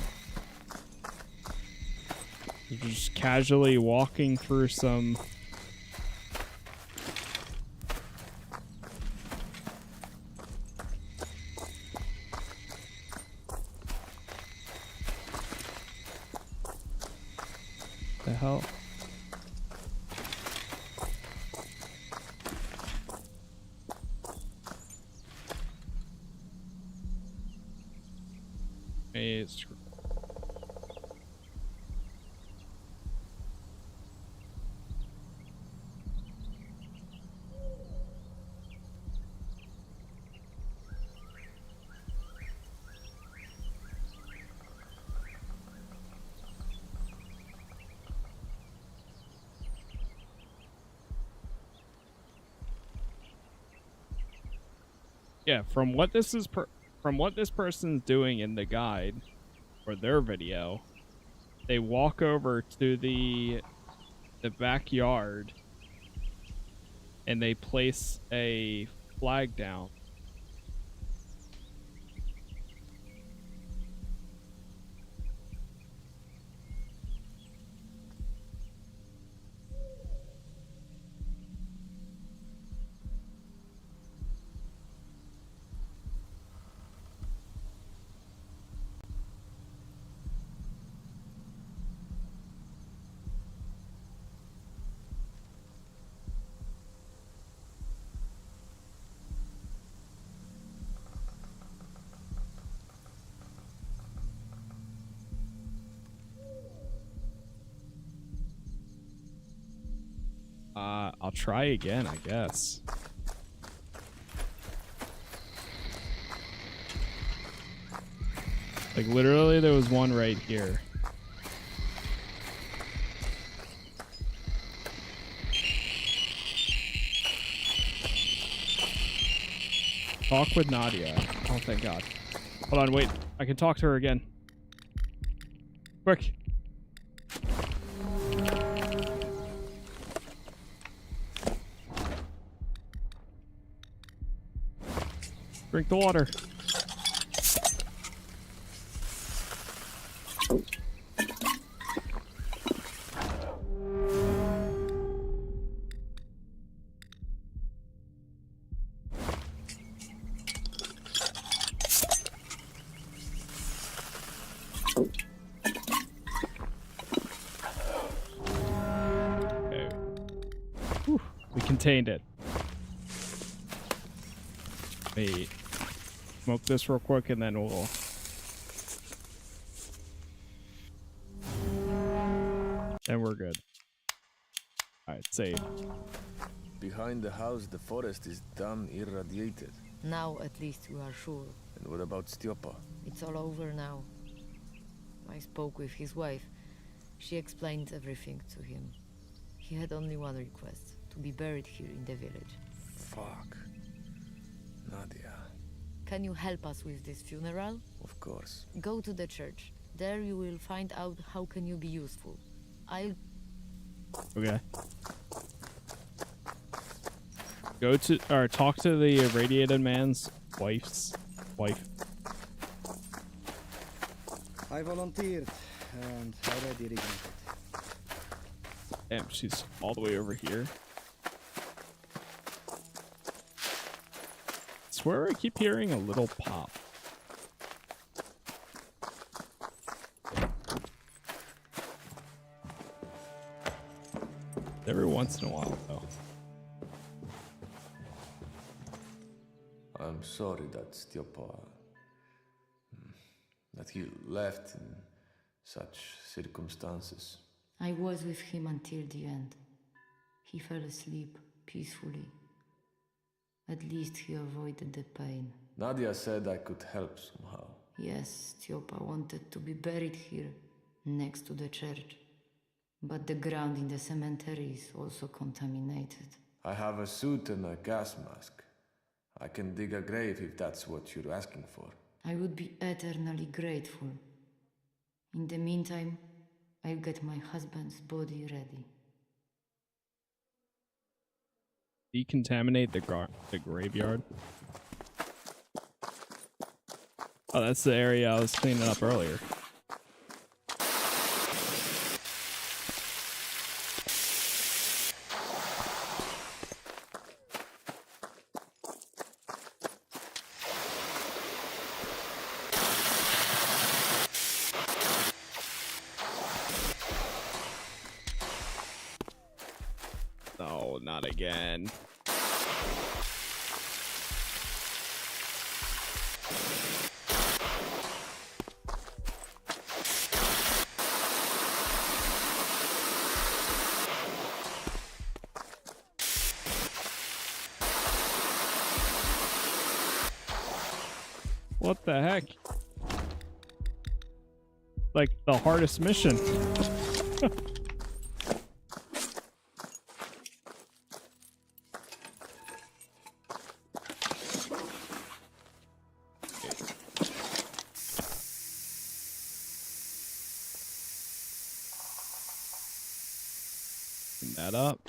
Just casually walking through some... The hell? It's... Yeah, from what this person's doing in the guide or their video, they walk over to the backyard and they place a flag down. I'll try again, I guess. Like, literally, there was one right here. Talk with Nadia. Oh, thank God. Hold on, wait. I can talk to her again. Quick. Drink the water. Okay. Whew. We contained it. Wait. Smoke this real quick and then we'll... And we're good. Alright, save. Behind the house, the forest is damn irradiated. Now at least you are sure. And what about Stiopa? It's all over now. I spoke with his wife. She explained everything to him. He had only one request, to be buried here in the village. Fuck. Nadia. Can you help us with this funeral? Of course. Go to the church. There you will find out how can you be useful. I'll... Okay. Go to, or talk to the irradiated man's wife's wife. I volunteered and already regretted. Damn, she's all the way over here. I swear I keep hearing a little pop. Every once in a while, though. I'm sorry that Stiopa... that he left in such circumstances. I was with him until the end. He fell asleep peacefully. At least he avoided the pain. Nadia said I could help somehow. Yes, Stiopa wanted to be buried here, next to the church. But the ground in the cemetery is also contaminated. I have a suit and a gas mask. I can dig a grave if that's what you're asking for. I would be eternally grateful. In the meantime, I'll get my husband's body ready. Decontaminate the graveyard. Oh, that's the area I was cleaning up earlier. No, not again. What the heck? Like the hardest mission. Clean that up.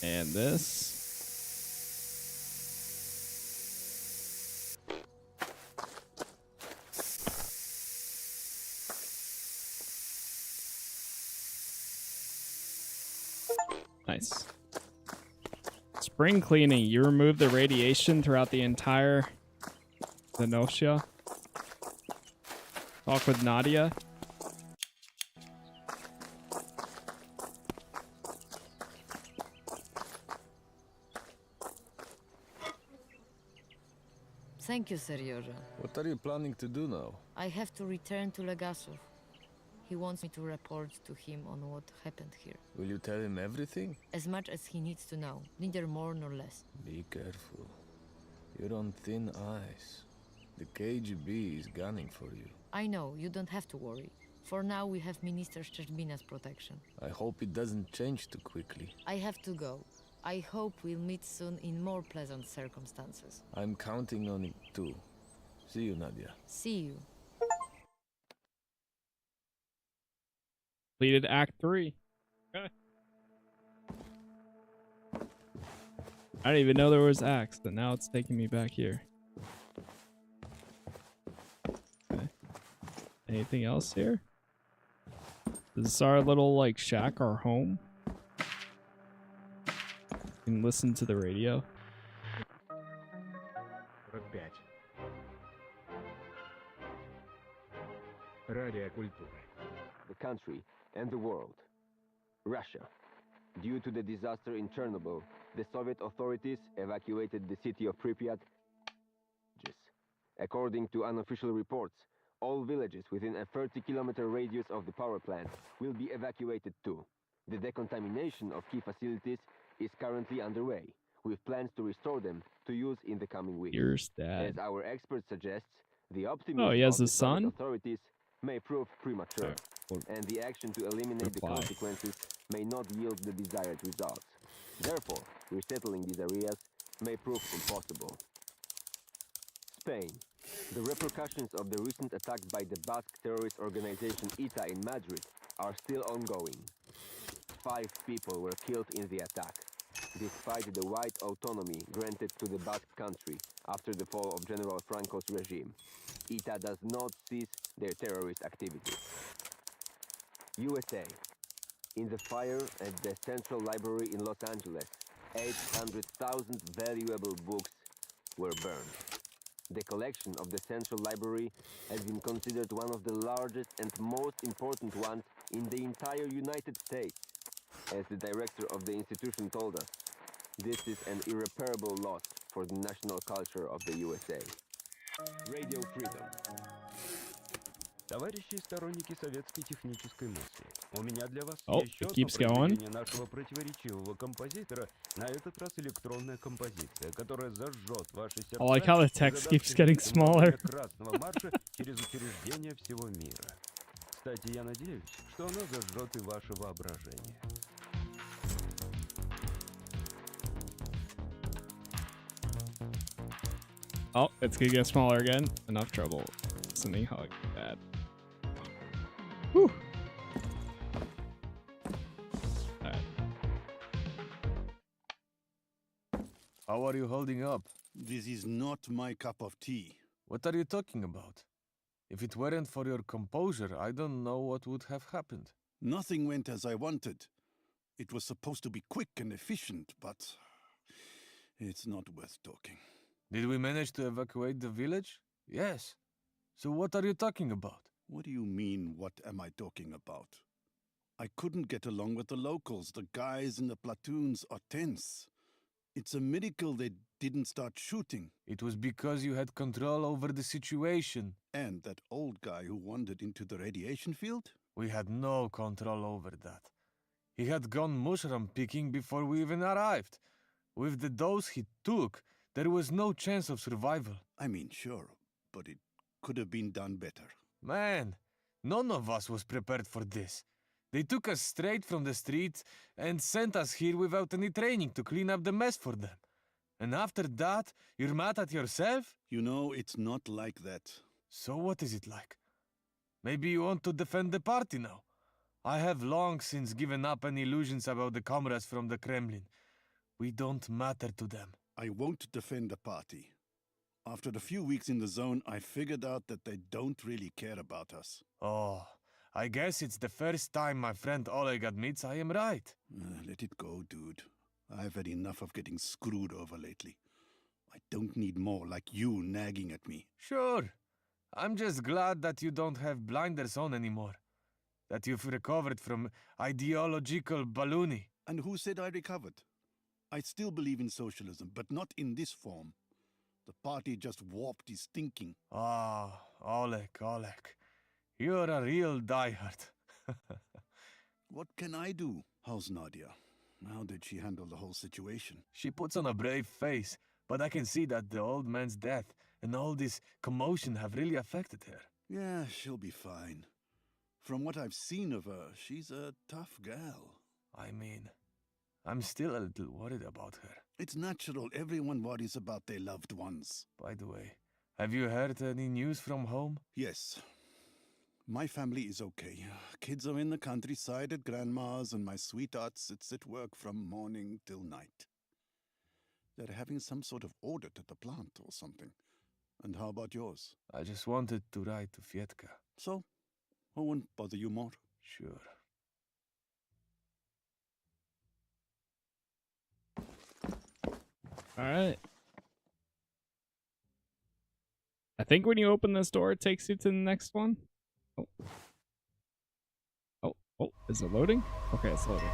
And this. Nice. Spring cleaning. You remove the radiation throughout the entire Zenosha. Talk with Nadia. Thank you, Seryoja. What are you planning to do now? I have to return to Legasov. He wants me to report to him on what happened here. Will you tell him everything? As much as he needs to know, neither more nor less. Be careful. You're on thin ice. The KGB is gunning for you. I know, you don't have to worry. For now, we have Minister Szczerbina's protection. I hope it doesn't change too quickly. I have to go. I hope we'll meet soon in more pleasant circumstances. I'm counting on it too. See you, Nadia. See you. Completed Act 3. Okay. I didn't even know there was acts, but now it's taking me back here. Okay. Anything else here? Is this our little, like, shack, our home? You can listen to the radio. The country and the world. Russia. Due to the disaster in Chernobyl, the Soviet authorities evacuated the city of Pripyat. According to unofficial reports, all villages within a 30-kilometer radius of the power plant will be evacuated too. The decontamination of key facilities is currently underway, with plans to restore them to use in the coming weeks. Here's Dad. As our expert suggests, the optimism Oh, he has of a the Soviet son? authorities may prove premature, and the action to eliminate the consequences may not yield the desired results. Therefore, resettling these areas may prove impossible. Spain. The repercussions of the recent attack by the Basque terrorist organization ETA in Madrid are still ongoing. 5 people were killed in the attack, despite the wide autonomy granted to the Basque country after the fall of General Franco's regime. ETA does not cease their terrorist activities. USA. In the fire at the Central Library in Los Angeles, 800,000 valuable books were burned. The collection of the Central Library has been considered one of the largest and most important ones in the entire United States. As the director of the institution told us, this is an irreparable loss for the national culture of the USA. Radio Freedom. Товарищи сторонники советской технической мысли, у меня для вас еще одно произведение нашего противоречивого композитора, на этот раз электронная композиция, которая зажжет ваши сердца. I like how the text keeps getting smaller. Красного марша через учреждения всего мира. Кстати, я надеюсь, что она зажжет и ваше воображение. Oh, it's gonna get smaller again. Enough trouble. Listening how bad. Whew. Right. How are you holding up? This is not my cup of tea. What are you talking about? If it weren't for your composure, I don't know what would have happened. Nothing went as I wanted. It was supposed to be quick and efficient, but it's not worth talking. Did we manage to evacuate the village? Yes. So what are you talking about? What do you mean, what am I talking about? I couldn't get along with the locals. The guys in the platoons are tense. It's a miracle they didn't start shooting. It was because you had control over the situation. And that old guy who wandered into the radiation field? We had no control over that. He had gone mushroom picking before we even arrived. With the dose he took, there was no chance of survival. I mean, sure, but it could have been done better. Man, none of us was prepared for this. They took us straight from the street and sent us here without any training to clean up the mess for them. And after that, you're mad at yourself? You know, it's not like that. So what is it like? Maybe you want to defend the party now? I have long since given up any illusions about the comrades from the Kremlin. We don't matter to them. I won't defend the party. After a few weeks in the zone, I figured out that they don't really care about us. Oh, I guess it's the first time my friend Oleg admits I am right. Let it go, dude. I've had enough of getting screwed over lately. I don't need more like you nagging at me. Sure. I'm just glad that you don't have blinders on anymore. That you've recovered from ideological baloney. And who said I recovered? I still believe in socialism, but not in this form. The party just warped his thinking. Ah, Oleg. You're a real diehard. What can I do? How's Nadia? How did she handle the whole situation? She puts on a brave face, but I can see that the old man's death and all this commotion have really affected her. Yeah, she'll be fine. From what I've seen of her, she's a tough gal. I mean, I'm still a little worried about her. It's natural. Everyone worries about their loved ones. By the way, have you heard any news from home? Yes. My family is okay. Kids are in the countryside at Grandma's, and my sweetheart sits at work from morning till night. They're having some sort of audit at the plant or something. And how about yours? I just wanted to write to Fietka. So? I won't bother you more. Sure. Alright. I think when you open this door, it takes you to the next one. Oh, is it loading? Okay, it's loading.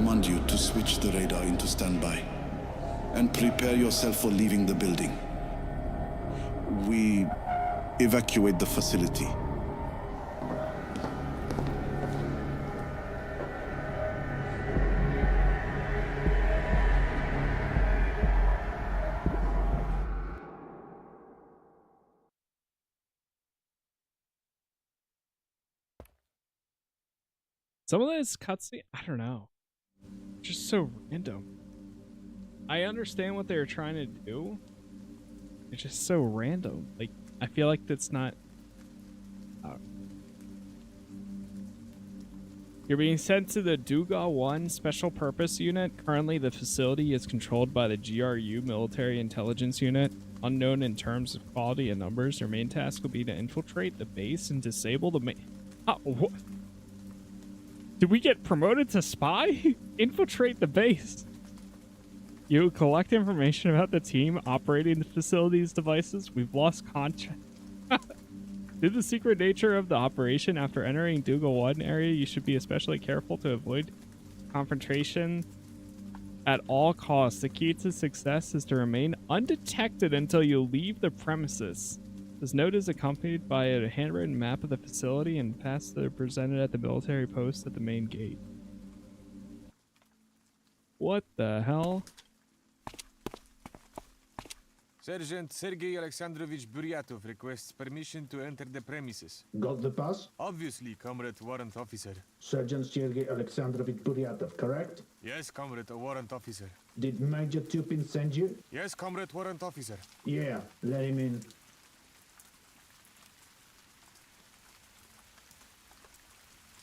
command you to switch the radar into standby and prepare yourself for leaving the building. We evacuate the facility. Some of this cutscene, I don't know, just so random. I understand what they're trying to do. It's just so random. Like, I feel like that's not. You're being sent to the Duga 1 Special Purpose Unit. Currently, the facility is controlled by the GRU Military Intelligence Unit. Unknown in terms of quality and numbers, your main task will be to infiltrate the base and disable the main. What? Did we get promoted to spy? Infiltrate the base. You collect information about the team operating the facility's devices. We've lost contact. Due to the secret nature of the operation, after entering Duga 1 area, you should be especially careful to avoid confrontation at all costs. The key to success is to remain undetected until you leave the premises. This note is accompanied by a handwritten map of the facility and pass that are presented at the military post at the main gate. What the hell? Sergeant Sergei Alexandrovich Buryatov requests permission to enter the premises. Got the pass? Obviously, Comrade Warrant Officer. Sergeant Sergei Alexandrovich Buryatov, correct? Yes, Comrade Warrant Officer. Did Major Tupin send you? Yes, Comrade Warrant Officer. Yeah, let him in.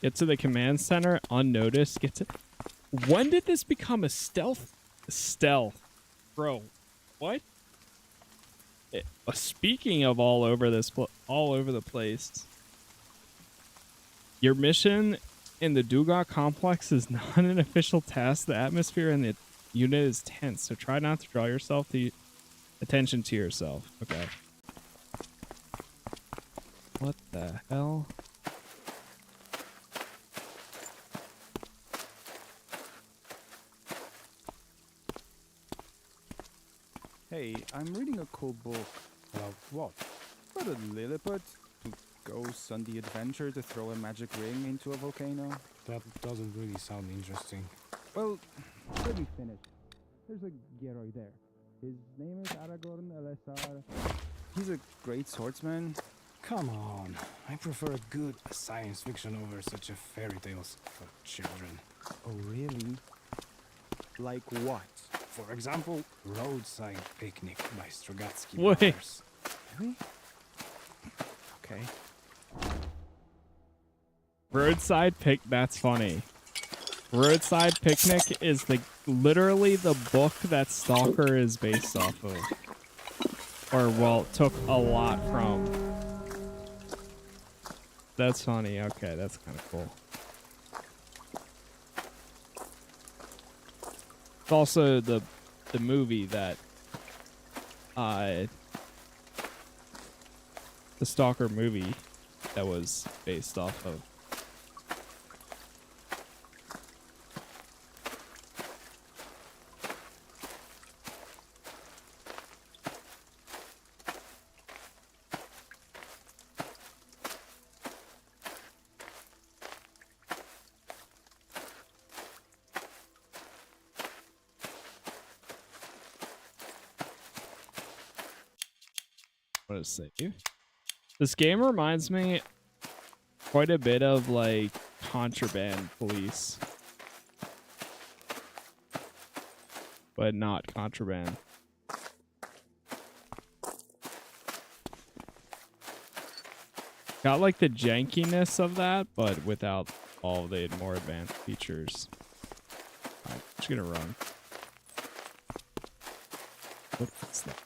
Get to the command center unnoticed. Get to. When did this become a stealth? Bro, what? Speaking of all over the place, your mission in the Duga complex is not an official task. The atmosphere in the unit is tense, so try not to draw yourself the attention to yourself. Okay. What the hell? Hey, I'm reading a cool book. About what? About a Lilliput who goes on the adventure to throw a magic ring into a volcano. That doesn't really sound interesting. Well, let me finish. There's a Geroi there. His name is Aragorn Elessar. He's a great swordsman. Come on. I prefer a good science fiction over such a fairy tales for children. Oh, really? Like what? For example, Roadside Picnic by Strugatsky Wait. Brothers. Really? Okay. Roadside Pic. That's funny. Roadside Picnic is literally the book that Stalker is based off of, or well, took a lot from. That's funny. Okay, that's kind of cool. It's also the movie that the Stalker movie that was based off of. What is save? This game reminds me quite a bit of like Contraband Police, but not Contraband. Got like the jankiness of that, but without all the more advanced features. I'm just gonna run. What's that?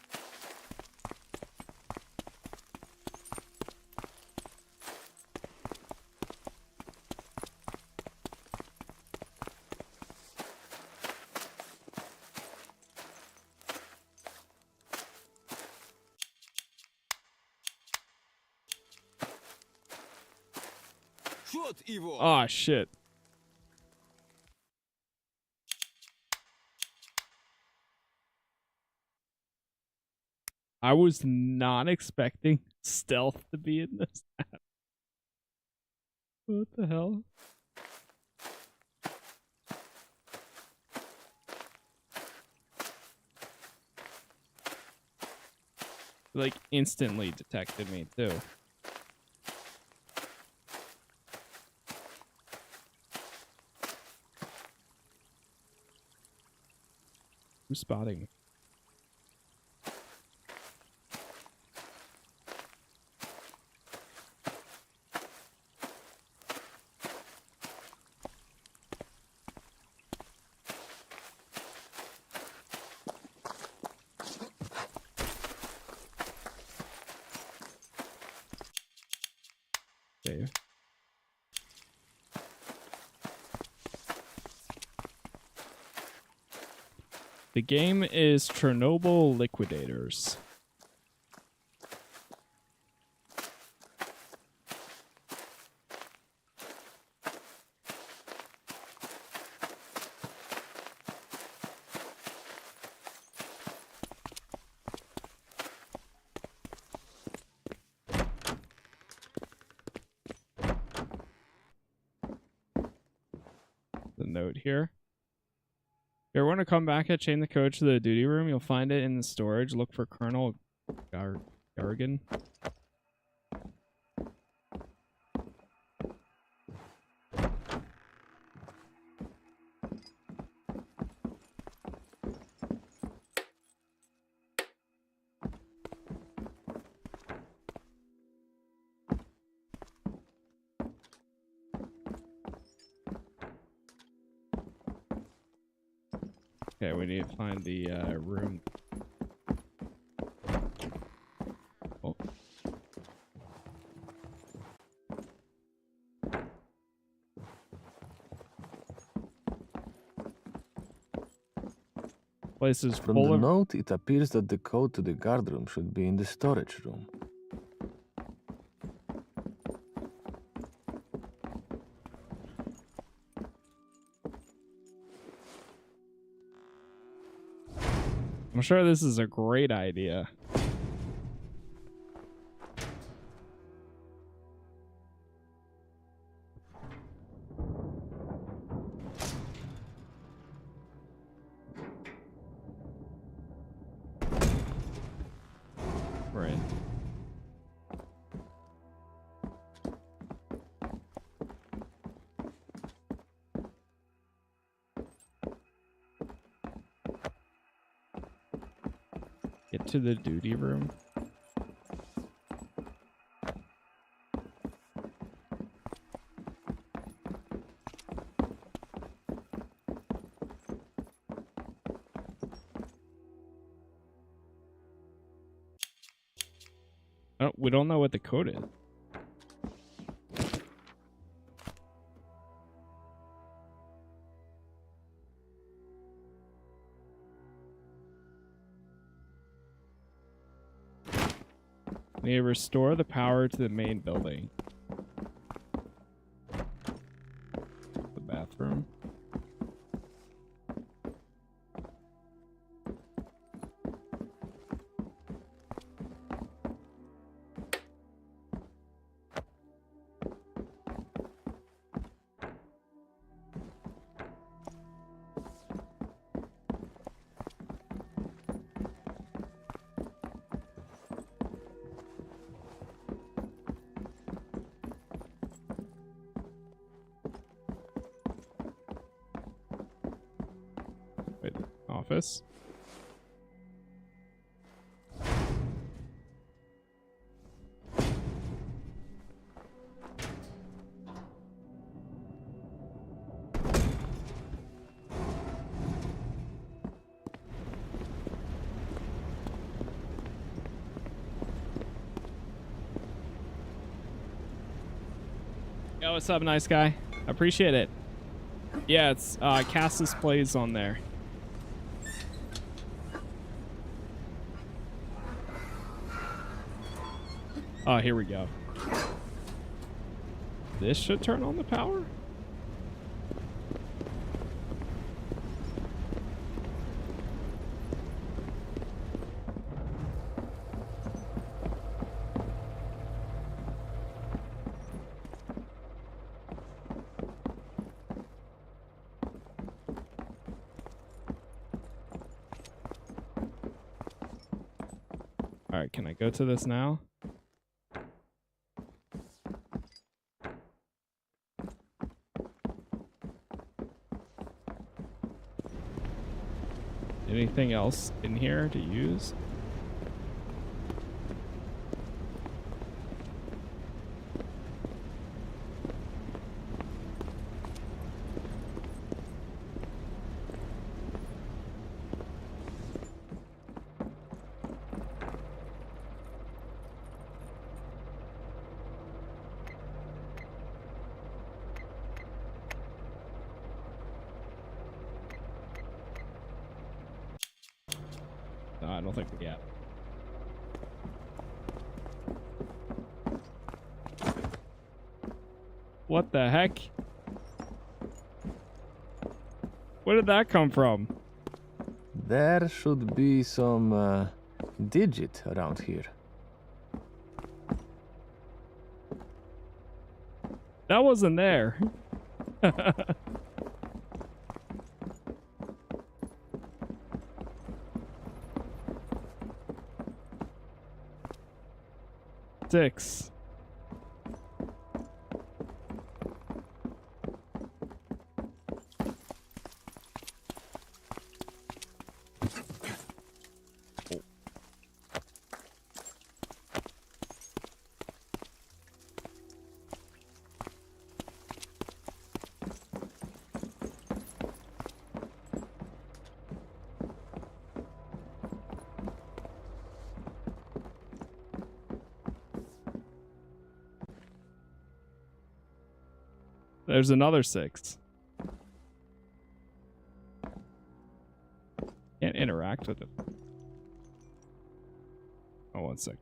Oh shit. I was not expecting stealth to be in this map. What the hell? Like instantly detected me too. Who's spotting me? Okay. The game is Chernobyl Liquidators. The note here. If you want to come back and chain the code to the duty room, you'll find it in the storage. Look for Colonel Garrigan. Okay, we need to find the room. Oh. Place is From full the of... note, it appears that the code to the guard room should be in the storage room. I'm sure this is a great idea. Right. Get to the duty room. Oh, we don't know what the code is. We need to restore the power to the main building. The bathroom. Wait, office? Yo, what's up, nice guy? Appreciate it. Yeah, it's Casas plays on there. Oh, here we go. This should turn on the power? Alright, can I go to this now? Anything else in here to use? No, I don't think we have. What the heck? Where did that come from? There should be some digit around here. That wasn't there. Six. There's another 6. Can't interact with it. Oh, 1 sec.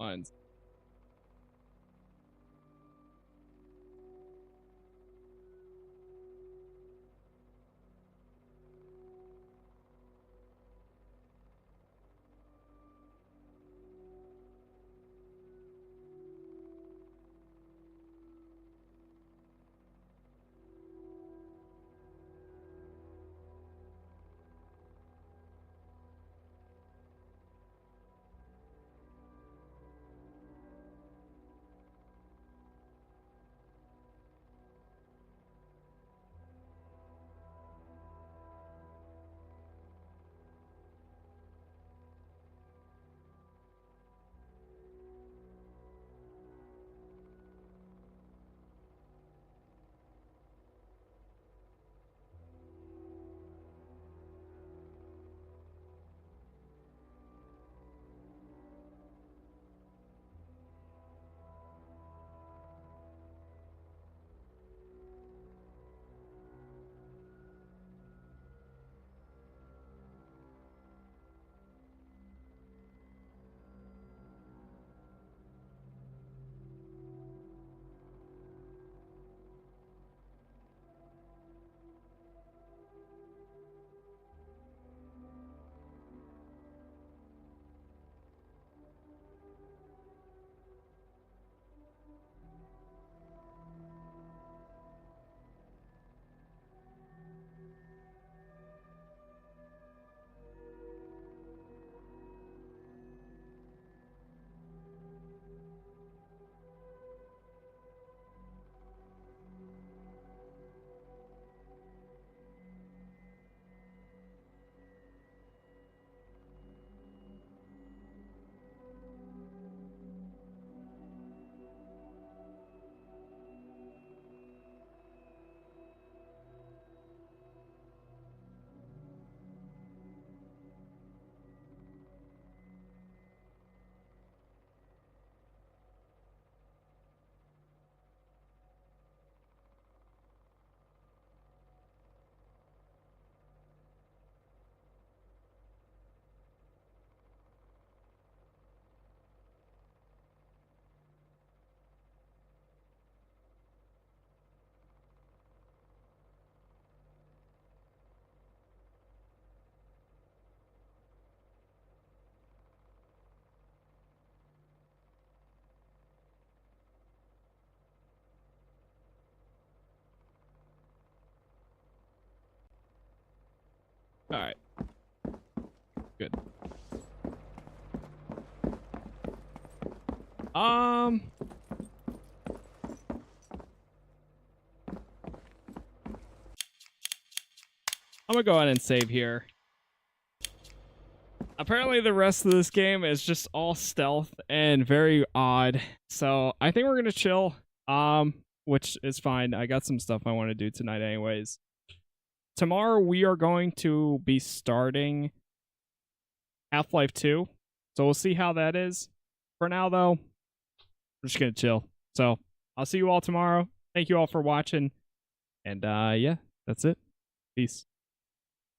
Lines. Alright. Good. I'm gonna go ahead and save here. Apparently the rest of this game is just all stealth and very odd. So I think we're gonna chill. Which is fine. I got some stuff I want to do tonight anyways. Tomorrow we are going to be starting Half-Life 2. So we'll see how that is. For now though, we're just gonna chill. So I'll see you all tomorrow. Thank you all for watching. And yeah, that's it. Peace.